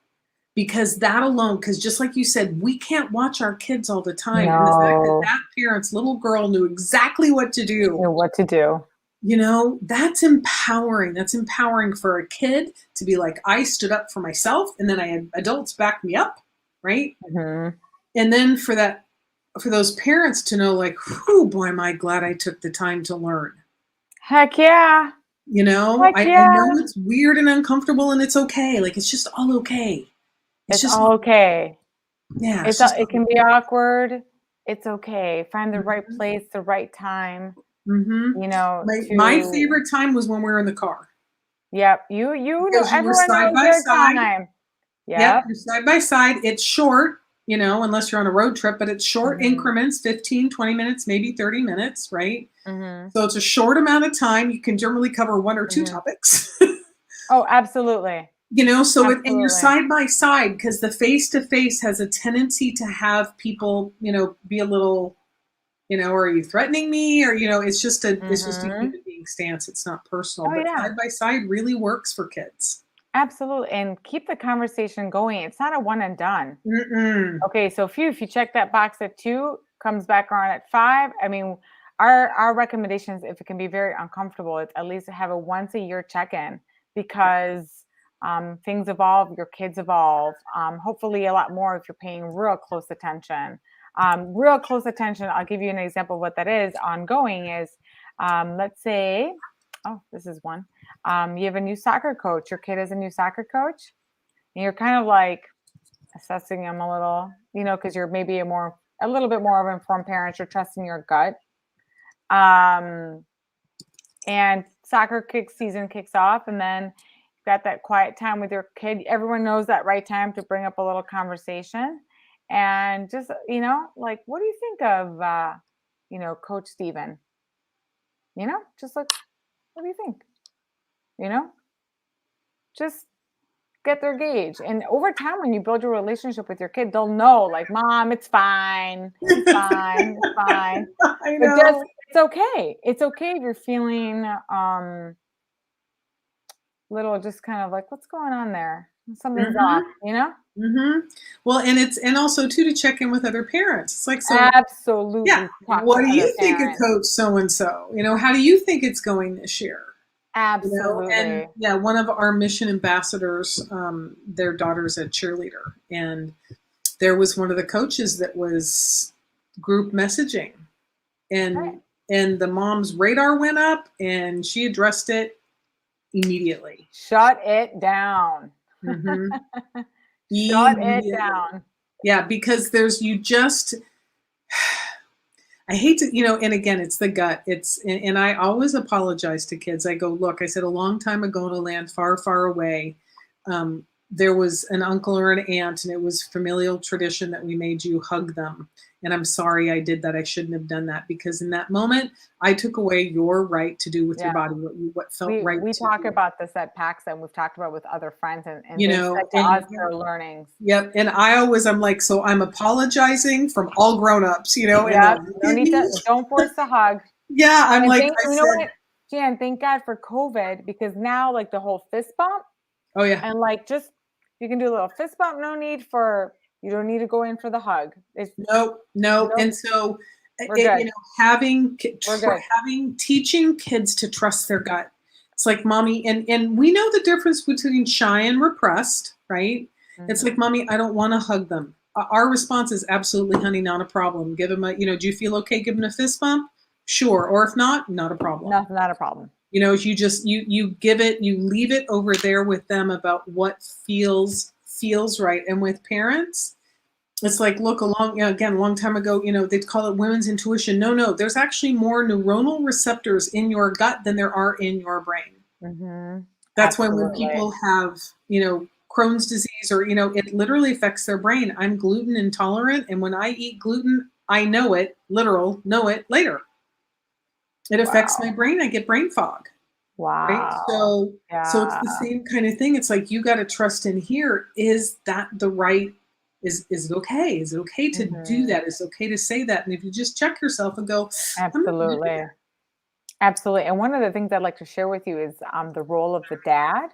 Because that alone, because just like you said, we can't watch our kids all the time. And the fact that No, that parent's little girl knew exactly what to do, knew what to do. that's empowering. That's empowering for a kid to be like, I stood up for myself and then I had adults back me up, right? Mhm. And then for those parents to know, like, whew, boy, am I glad I took the time to learn. Heck yeah. Heck I yeah. know it's weird and uncomfortable and it's okay. Like, it's just all okay. It's It's just, all okay. yeah, it's just It all can be awkward. It's okay. Find the right okay. place, the right time, Mhm. you know, My to favorite time was when we were in the car yep, you know, because you were everyone side knows by their side. time. Yep, Yep. you're side by side. It's short, unless you're on a road trip, but it's short Mhm. increments, 15, 20 minutes, maybe 30 minutes, right? Mhm. So it's a short amount of time. You can generally cover one or two Mhm. topics. Oh, absolutely. And you're Absolutely. side by side because the face to face has a tendency to have people, be a little, are you threatening me? Or, it's just a Mhm. human being stance. It's not personal, Oh, but yeah. side by side really works for kids. Absolutely, and keep the conversation going. It's not a one and done. Mm-mm. Okay, so if you check that box at 2, comes back on at 5, I mean, our recommendations, if it can be very uncomfortable, it's at least to have a once a year check-in because things evolve, your kids evolve. Hopefully, a lot more if you're paying real close attention. Real close attention. I'll give you an example of what that is. Ongoing is, let's say, oh, this is one. You have a new soccer coach. Your kid is a new soccer coach, and you're kind of like assessing them a little, because you're maybe a little bit more of an informed parent. You're trusting your gut. Um, and season kicks off, and then you've got that quiet time with your kid. Everyone knows that right time to bring up a little conversation, and just like, what do you think of Coach Steven? Just like, what do you think? You know, just get their gauge. And over time, when you build your relationship with your kid, they'll know, like, mom, it's fine. It's fine. It's fine. I But just, know. it's okay. It's okay if you're feeling little, just kind of like, what's going on there? Something's off, Hmm. Hmm. Well, and also too to check in with other parents. It's like, so yeah, Absolutely talk what to do other you think of parents. Coach so and so? How do you think it's going this year? And Absolutely. yeah, one of our mission ambassadors, their daughter's a cheerleader, and there was one of the coaches that was group messaging, Right. and the mom's radar went up, and she addressed it immediately. Shut it down. Hmm. Shut it Immediately, down. yeah, because there's you just I hate to, and again, it's the gut. And I always apologize to kids. I go, look, I said a long time ago in a land far, far away, there was an uncle or an aunt, and it was familial tradition that we made you hug them. And I'm sorry I did that. I shouldn't have done that because in that moment, I took away your right to do with your Yeah. body what felt right We to talk you. about this at P.A.X.A, and we've talked about with other friends, and You they've know, said to and us their learnings. yep. And I'm like, so I'm apologizing from all grown-ups, and Yep. they'll look No at need to, me. don't force the hug. Yeah, I'm And like, thank I you know said, what, Jan, thank God for COVID, because now, like, the whole fist bump oh yeah. and, like, just you can do a little fist bump, you don't need to go in for the hug. It's Nope, nope. nope, And so, we're good. We're good. having teaching kids to trust their gut. It's like, mommy, and we know the difference between shy and repressed, right? It's like, Mhm. mommy, I don't want to hug them. Our response is absolutely, honey, not a problem. Give them do you feel okay giving a fist bump? Sure. Or if not, not a problem. Not a problem. You just you give it, you leave it over there with them about what feels right. And with parents, it's like, look, again, a long time ago, they'd call it women's intuition. No, there's actually more neuronal receptors in your gut than there are in your brain. Mhm. That's when Absolutely. people have, Crohn's disease, or, it literally affects their brain. I'm gluten intolerant. And when I eat gluten, I know it later. It affects my Wow. brain. I get brain fog. Right? Wow. So it's Yeah. the same kind of thing. It's like you got to trust in here. Is that the right? Is it okay? Is it okay to do Mhm. that? Is it okay to say that? And if you just check yourself and go, I'm not going to do Absolutely. that. Absolutely. And one of the things I'd like to share with you is the role of the dad.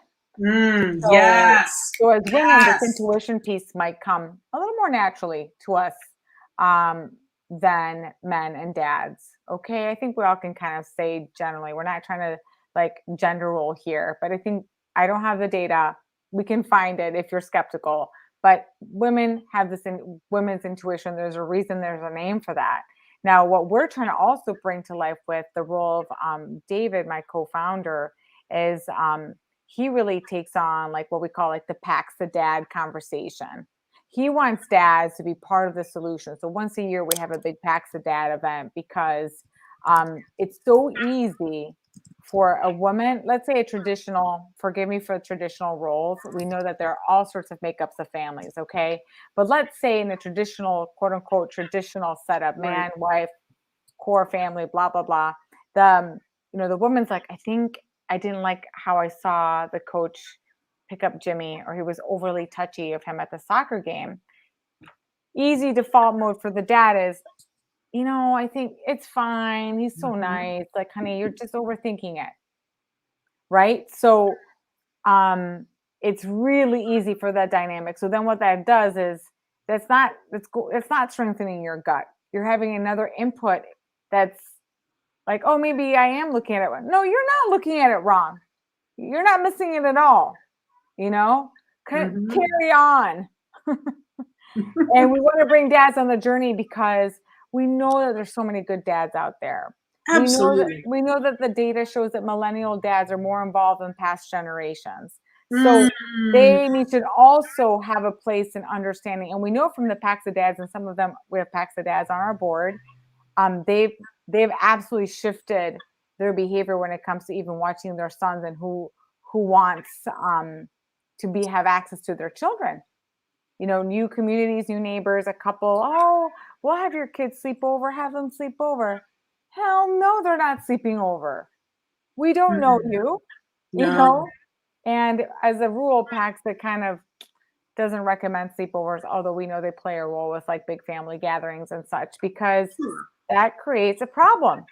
So, Yes. so as women, this Yes. intuition piece might come a little more naturally to us um, than men and dads. Okay, I think we all can kind of say generally. We're not trying to like gender role here, but I think I don't have the data. We can find it if you're skeptical. But women have this in women's intuition. There's a reason. There's a name for that. Now, what we're trying to also bring to life with the role of David, my co-founder, is he really takes on like what we call like the P.A.X.A dad conversation. He wants dads to be part of the solution. So once a year we have a big P.A.X.A dad event because it's so easy for a woman, let's say a traditional, forgive me for traditional roles. We know that there are all sorts of makeups of families, okay? But let's say in a traditional, quote unquote, traditional setup, Right. man, wife, core family, blah, blah, blah. The woman's like, I think I didn't like how I saw the coach pick up Jimmy, or he was overly touchy of him at the soccer game. Easy default mode for the dad is, I think it's fine. He's so Mhm. nice. Like, honey, you're just overthinking it. Right. So it's really easy for that dynamic. So then what that does is it's not strengthening your gut. You're having another input that's like, oh, maybe I am looking at it wrong. No, you're not looking at it wrong. You're not missing it at all. You know, Mhm. carry on. And we want to bring dads on the journey because we know that there's so many good dads out there. Absolutely. We know that the data shows that millennial dads are more involved than past generations. So Mm. they need to also have a place in understanding. And we know from the P.A.X.A dads, and some of them we have P.A.X.A dads on our board. Um, they've they've absolutely shifted their behavior when it comes to even watching their sons and who wants to be have access to their children. New communities, new neighbors, a couple, oh, we'll have your kids sleep over, have them sleep over. Hell no, they're not sleeping over. We don't know Mm. you, you No. know? And as a rule, PAX that kind of doesn't recommend sleepovers, although we know they play a role with like big family gatherings and such, because Sure. that creates a problem.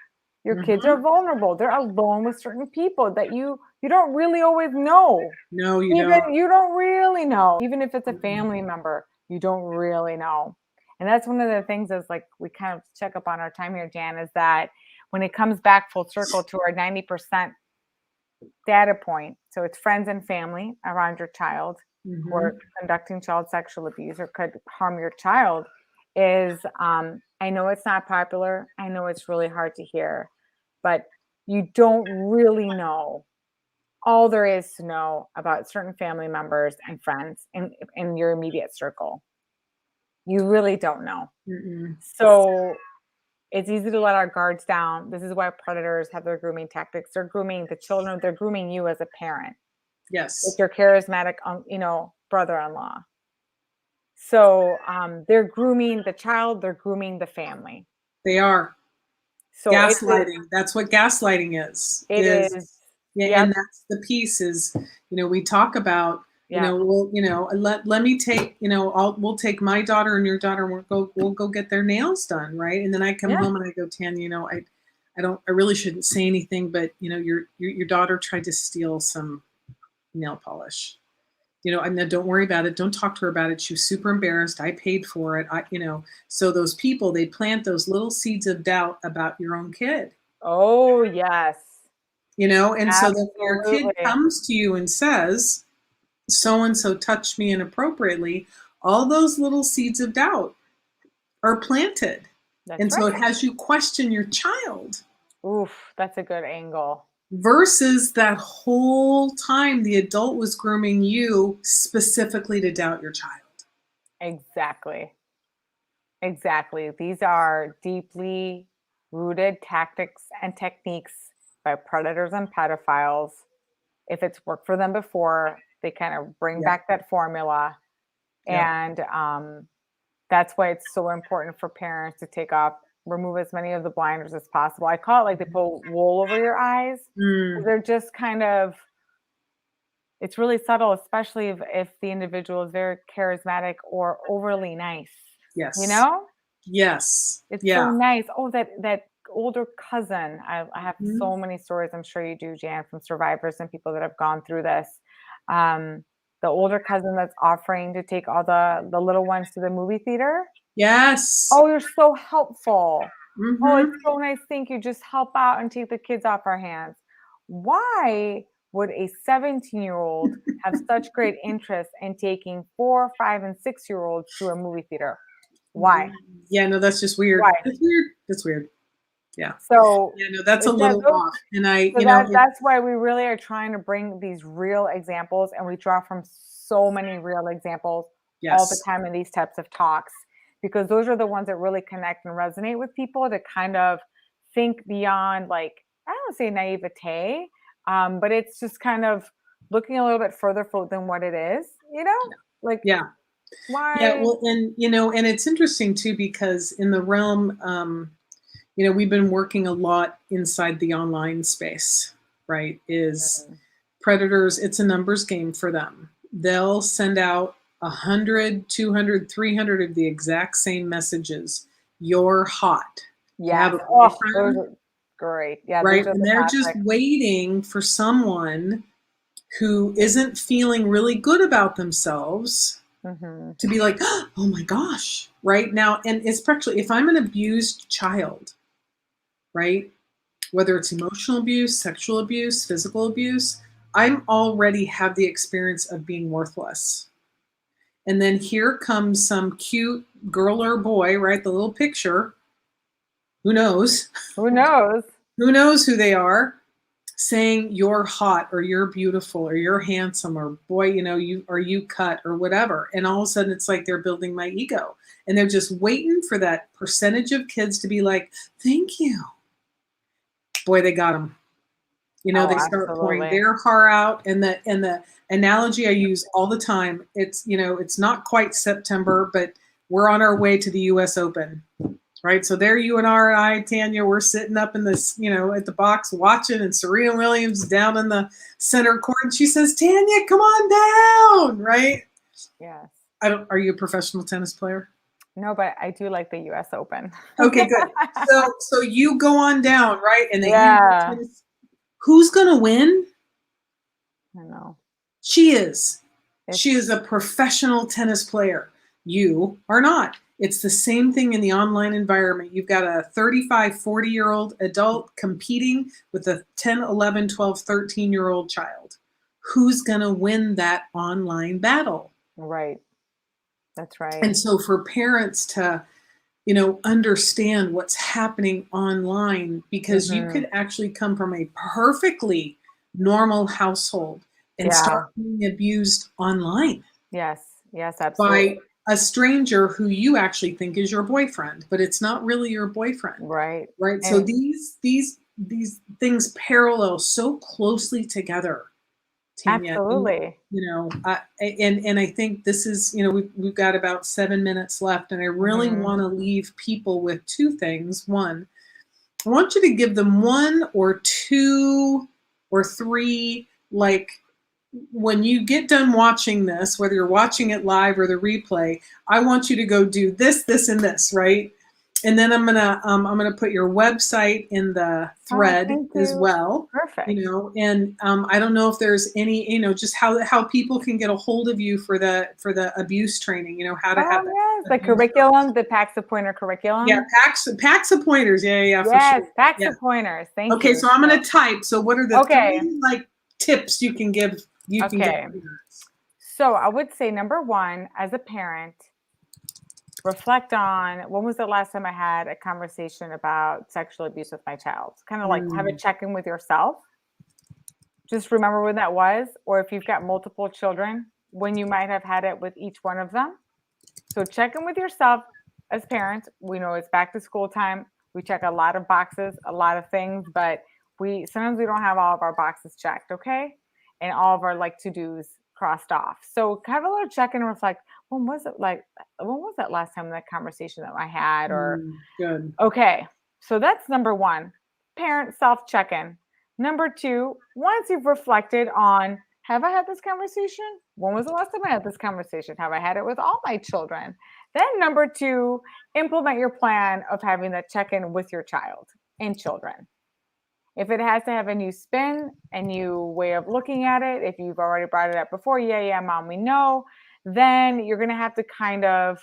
Your kids Mhm. are vulnerable. They're alone with certain people that you don't really always know. No, you Even don't. you don't really know. Even if it's a Mm-mm. family member, you don't really know. And that's one of the things is like we kind of check up on our time here, Jan, is that when it comes back full circle to our 90% data point, so it's friends and family around your child who are Mhm. conducting child sexual abuse or could harm your child, is I know it's not popular. I know it's really hard to hear, but you don't really know all there is to know about certain family members and friends in your immediate circle. You really don't know. Mm-mm. So it's easy to let our guards down. This is why predators have their grooming tactics. They're grooming the children, they're grooming you as a parent, with Yes, your charismatic, brother-in-law. So they're grooming the child, they're grooming the family. they are. So Gaslighting. That's what gaslighting is. it is, Yeah, yep, and that's the piece is, we talk about, yeah, well, let me take, we'll take my daughter and your daughter and we'll go get their nails done, right? And then I come yeah. home and I go, Tan, I really shouldn't say anything, but your daughter tried to steal some nail polish. And then don't worry about it. Don't talk to her about it. She was super embarrassed. I paid for it. So those people, they plant those little seeds of doubt about your own kid, Oh, yes, and so then when your kid absolutely. comes to you and says, so and so touched me inappropriately, all those little seeds of doubt are planted. That's And so it right. has you question your child Oof, that's a good angle. versus that whole time the adult was grooming you specifically to doubt your child. Exactly. Exactly. These are deeply rooted tactics and techniques by predators and pedophiles. If it's worked for them before, they kind of bring Yep. back that formula. Yep. And that's why it's so important for parents to remove as many of the blinders as possible. I call it like they pull wool over your eyes. Mm, They're just kind of, it's really subtle, especially if the individual is very charismatic or overly nice, you yes. know? Yes. It's so Yeah. nice. Oh, that older cousin. I have Mhm. so many stories. I'm sure you do, Jan, from survivors and people that have gone through this. Um, the older cousin that's offering to take all the little ones to the movie theater. Yes. Oh, you're so helpful. Oh, it's Mhm. so nice. Thank you. Just help out and take the kids off our hands. Why would a 17-year-old have such great interest in taking 4, 5, and 6-year-olds to a movie theater? Why? Yeah, no, that's just weird. Why? That's weird. That's weird. Yeah. So Yeah, no, that's a it's that little those off. And I, so you know, that's why we really are trying to bring these real examples, and we draw from so many real exampple all the yes. time in these types of talks, because those are the ones that really connect and resonate with people to kind of think beyond, like, I don't say naivete, but it's just kind of looking a little bit further than what it is, like Yeah. Yeah. why. Well, and, and it's interesting too, because in the realm, we've been working a lot inside the online space, right? Is Mhm. predators, it's a numbers game for them. They'll send out 100, 200, 300 of the exact same messages. You're hot. Do you have Yes. a Oh, those boyfriend? are great. Yeah, those Right? are And the they're just classic. waiting for someone who isn't feeling really good about themselves Hmm. to be like, oh my gosh, right now. And especially if I'm an abused child, right? Whether it's emotional abuse, sexual abuse, physical abuse, I'm already have the experience of being worthless. And then here comes some cute girl or boy, right? The little picture, who knows? Who knows? Who knows who they are, saying you're hot or you're beautiful or you're handsome or boy, you cut or whatever. And all of a sudden it's like they're building my ego. And they're just waiting for that percentage of kids to be like, thank you. Boy, they got them. Oh, They start pouring absolutely. their heart out. And the analogy I use all the time, it's not quite September, but we're on our way to the US Open. Right. So there you and I, Tanya, we're sitting up in this, at the box watching, and Serena Williams down in the center court. And she says, Tanya, come on down. Right. Yes. Are you a professional tennis player? No, but I do like the US Open. Okay, good. So you go on down, right? And they hand you Yeah, tennis. Who's going to win? I know. She is. She It's is a professional tennis player. You are not. It's the same thing in the online environment. You've got a 35, 40-year-old adult competing with a 10, 11, 12, 13-year-old child. Who's going to win that online battle? right. That's right. And so for parents to, understand what's happening online, because you Hmm. could actually come from a perfectly normal household and Yeah. start being abused online Yes. Yes, absolutely. by a stranger who you actually think is your boyfriend, but it's not really your boyfriend, Right. right? So And these things parallel so closely together, Tanya. And absolutely. and I think this is, we've got about 7 minutes left, and I really Hmm. want to leave people with two things. One, I want you to give them one or two or three, like, when you get done watching this, whether you're watching it live or the replay, I want you to go do this, this, and this, right? And then I'm gonna put your website in the Oh, thread thank as you. well. Perfect. And I don't know if there's any, just how people can get a hold of you for the abuse training. How to have Oh, that yes. The abuse. curriculum, the P.A.X.A pointer Yeah, curriculum. packs of pointers. Yeah, yeah, yeah, for Yes, sure. Yeah. P.A.X.A pointers. Thank Okay, you. so I'm So, gonna type. So what are the okay. three, like, tips you can give Okay. parents? So I would say number one, as a parent, reflect on when was the last time I had a conversation about sexual abuse with my child? Kind of like have a Mm, check in with yourself. Just remember when that was, or if you've got multiple children, when you might have had it with each one of them. So check in with yourself as parents. We know it's back to school time. We check a lot of boxes, a lot of things, but we sometimes we don't have all of our boxes checked, okay? And all of our like to-dos crossed off. So have a little check in and reflect, when was that last time that conversation that I had? Or good. okay, so that's number one, parent self check in. Number two, once you've reflected on, have I had this conversation? When was the last time I had this conversation? Have I had it with all my children? Then, number two, implement your plan of having that check in with your child. and children. If it has to have a new spin, a new way of looking at it, if you've already brought it up before, yeah, mom, we know, then you're going to have to kind of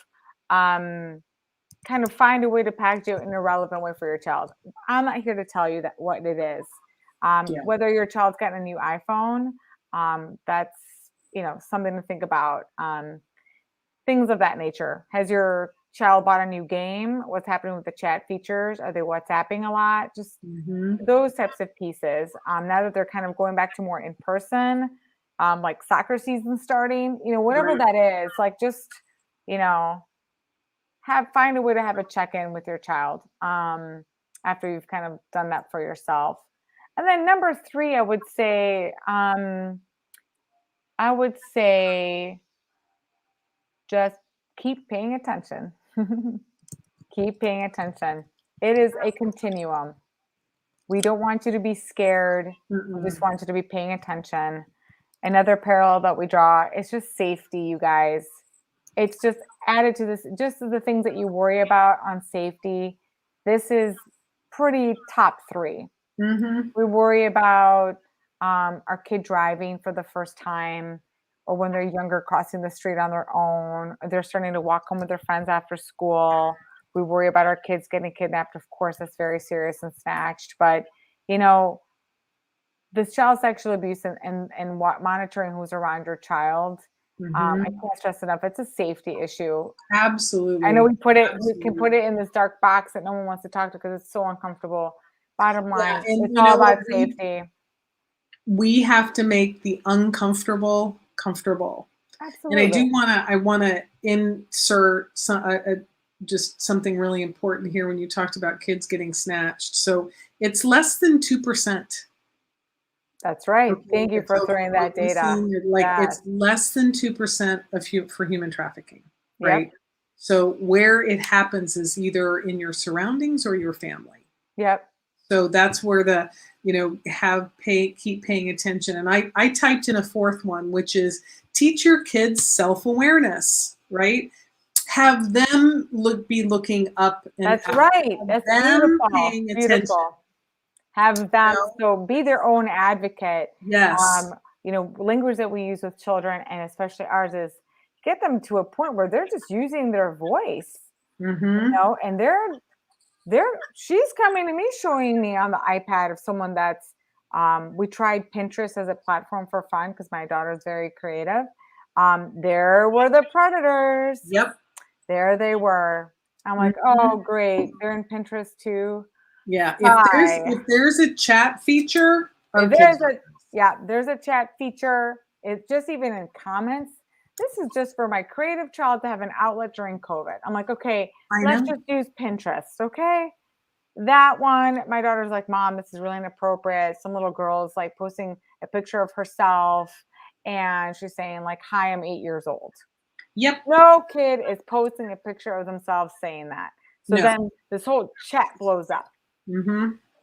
find a way to package it in a relevant way for your child. I'm not here to tell you that what it is. Yeah. Whether your child's gotten a new iPhone, that's something to think about. Things of that nature. Has your child bought a new game? What's happening with the chat features? Are they WhatsApping a lot? Just those types of pieces. Now that they're kind of going back to more in person, like soccer season starting, whatever that is, like just, find a way to have a check-in with your child after you've kind of done that for yourself. And then number 3, I would say just keep paying attention. Keep paying attention. It is a continuum. We don't want you to be scared. We just want you to be paying attention. Another parallel that we draw is just safety, you guys. It's just added to this, just the things that you worry about on safety. This is pretty top 3. We worry about our kid driving for the first time, or when they're younger, crossing the street on their own, or they're starting to walk home with their friends after school. We worry about our kids getting kidnapped. Of course, that's very serious and snatched. But, this child sexual abuse and monitoring who's around your child, I can't stress enough. It's a safety issue. Absolutely. I know we can put it in this dark box that no one wants to talk to because it's so uncomfortable. Bottom line, it's all about safety. We have to make the uncomfortable comfortable. Absolutely. And I want to insert just something really important here when you talked about kids getting snatched. So it's less than 2%. That's right. Okay. Thank you for throwing that data. It's less than 2% for human trafficking, right? Yep. So where it happens is either in your surroundings or your family. Yep. So that's where keep paying attention. And I typed in a 4th one, which is teach your kids self-awareness, right? Have them be looking up and that's out. Right. That's beautiful. Beautiful. Have them so be their own advocate. Yes. Language that we use with children, and especially ours, is get them to a point where they're just using their voice. And she's coming to me, showing me on the iPad of someone that's we tried Pinterest as a platform for fun because my daughter's very creative. There were the predators. Yep. There they were. I'm like, oh great, they're in Pinterest too. Yeah. If there's a chat feature, there's a chat feature. It's just even in comments. This is just for my creative child to have an outlet during COVID. I'm like, okay, let's just use Pinterest. Okay. That one, my daughter's like, Mom, this is really inappropriate. Some little girl's like posting a picture of herself and she's saying like, hi, I'm 8 years old. Yep. No kid is posting a picture of themselves saying that. So then this whole chat blows up.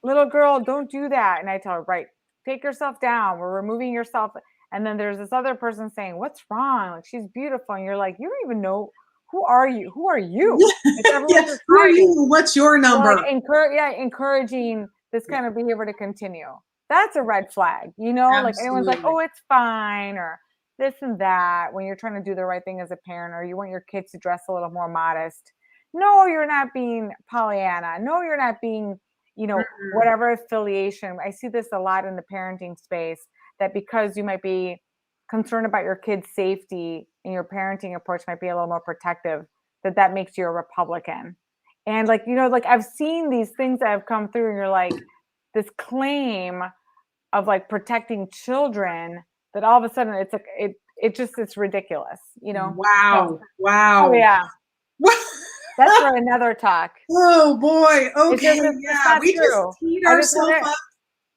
Little girl, don't do that. And I tell her, right, take yourself down. We're removing yourself. And then there's this other person saying, what's wrong? Like, she's beautiful. And you're like, you don't even know. Who are you? Who are you? Who are you? What's your number? Like, encouraging this kind of behavior to continue. That's a red flag. Absolutely. Like anyone's like, oh, it's fine, or this and that, when you're trying to do the right thing as a parent, or you want your kids to dress a little more modest. No, you're not being Pollyanna. No, you're not being, whatever affiliation. I see this a lot in the parenting space, that because you might be concerned about your kid's safety and your parenting approach might be a little more protective, that makes you a Republican. And I've seen these things that have come through, and you're like, this claim of like protecting children, that all of a sudden it's like, it's ridiculous, Wow. So, wow. Oh yeah. That's for another talk. Oh boy. Okay. We just teed ourselves up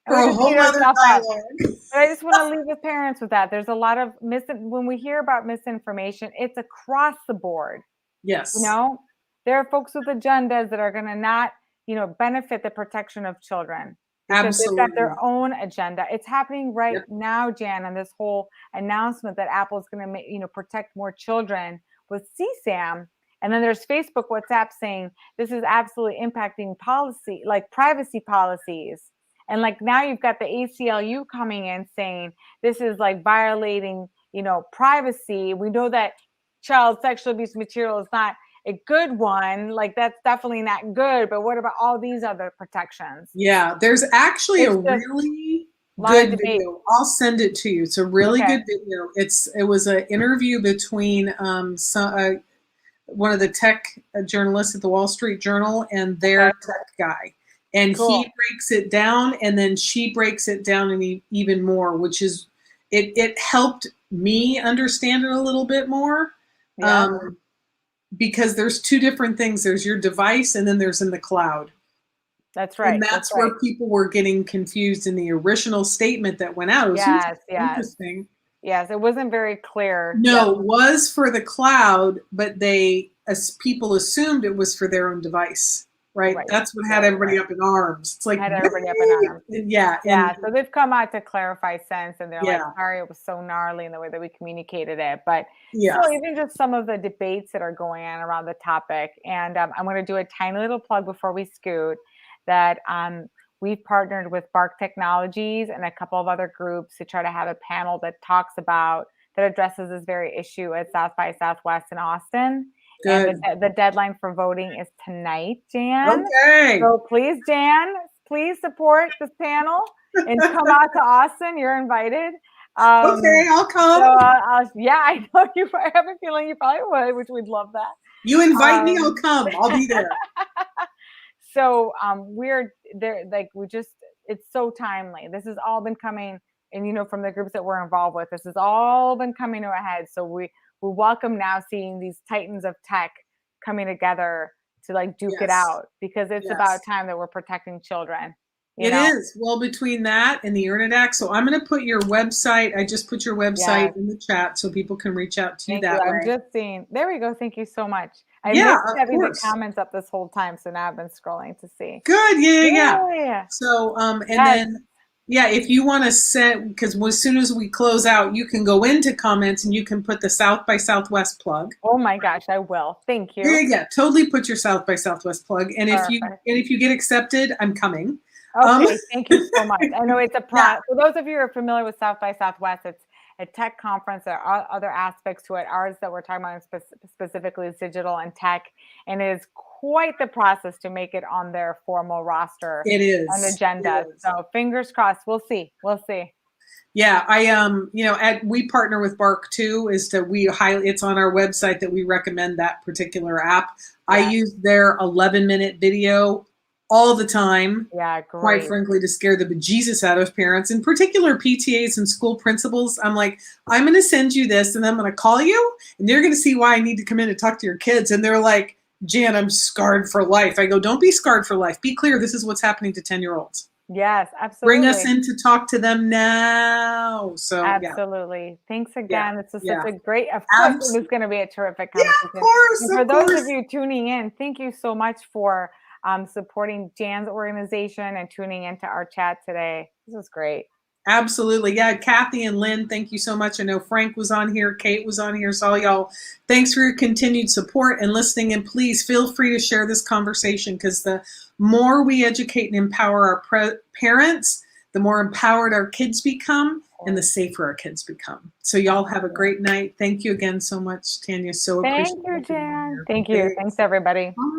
for a whole other dialogue. But I just want to leave with parents with that. There's a lot of when we hear about misinformation, it's across the board. Yes. There are folks with agendas that are going to not, benefit the protection of children. Because they've got their own agenda. It's happening right now, Jan, on this whole announcement that Apple is going to protect more children with CSAM. And then there's Facebook, WhatsApp saying this is absolutely impacting policy, like privacy policies. And like now you've got the ACLU coming in saying this is like violating, privacy. We know that child sexual abuse material is not a good one. Like that's definitely not good. But what about all these other protections? Yeah, there's actually It's a just really lot of good debate. video. I'll send it to you. It's a really Okay. good video. It was an interview between one of the tech journalists at the Wall Street Journal and their Okay. tech guy. And Cool. he breaks it down, and then she breaks it down even more, which is it helped me understand it a little bit more. Yeah. Because there's two different things. There's your device, and then there's in the cloud. That's right. And that's where people were getting confused in the original statement that went out. It was interesting. Yes, it wasn't very clear. No, it was for the cloud, but as people assumed it was for their own device, right? That's what had everybody up in arms. It's like, had everybody up in arms. Yeah. Yeah, so they've come out to clarify sense, and they're like, Yeah. sorry, it was so gnarly in the way that we communicated it. But Yeah. still, even just some of the debates that are going on around the topic. And I'm going to do a tiny little plug before we scoot that we've partnered with P.A.X.A Technologies and a couple of other groups to try to have a panel that addresses this very issue at South by Southwest in Austin. Good. And the deadline for voting is tonight, Jan. Okay. So please, Jan, please support this panel and come out to Austin. You're invited. Okay, I'll come. So, yeah, I know you. I have a feeling you probably would, which we'd love that. You invite me, I'll come. I'll be there. So we're there, like it's so timely. This has all been coming, and from the groups that we're involved with, this has all been coming to a head. So we welcome now seeing these titans of tech coming together to like duke it out, because it's about time that we're protecting children. It is. Well, between that and the Earn It Act. So I'm going to put your website. I just put your website in the chat so people can reach out to you that way. I'm just seeing. There we go. Thank you so much. I missed having the comments up this whole time, so now I've been scrolling to see. Good. Yeah. So then, if you want to send, because as soon as we close out, you can go into comments and you can put the South by Southwest plug. Oh my gosh, I will. Thank you. Yeah. Totally put your South by Southwest plug, and if you get accepted, I'm coming. Okay, thank you so much. I know it's a for those of you who are familiar with South by Southwest, it's a tech conference. There are other aspects to it. Ours that we're talking about specifically is digital and tech, and it is quite the process to make it on their formal roster. It is an agenda. So fingers crossed. We'll see. Yeah, we partner with P.A.X.A too. It's on our website that we recommend that particular app. I use their 11-minute video all the time. Yeah, great. Quite frankly, to scare the bejesus out of parents, in particular PTAs and school principals. I'm like, I'm going to send you this, and then I'm going to call you, and you're going to see why I need to come in and talk to your kids. And they're like, Jan, I'm scarred for life. I go, don't be scarred for life. Be clear. This is what's happening to 10-year-olds. Yes, absolutely. Bring us in to talk to them now. So absolutely. Thanks again. Yeah. This is such a great, of course, it was going to be a terrific conversation. Yeah, of course. And for those of you tuning in, thank you so much for supporting Jan's organization and tuning into our chat today. This was great. Absolutely. Yeah, Kathy and Lynn, thank you so much. I know Frank was on here. Kate was on here. So y'all, thanks for your continued support and listening. And please feel free to share this conversation, because the more we educate and empower our parents, the more empowered our kids become and the safer our kids become. So y'all have a great night. Thank you again so much, Tania. So appreciate it. Thank you, Jan. Thank you. Thanks, everybody. All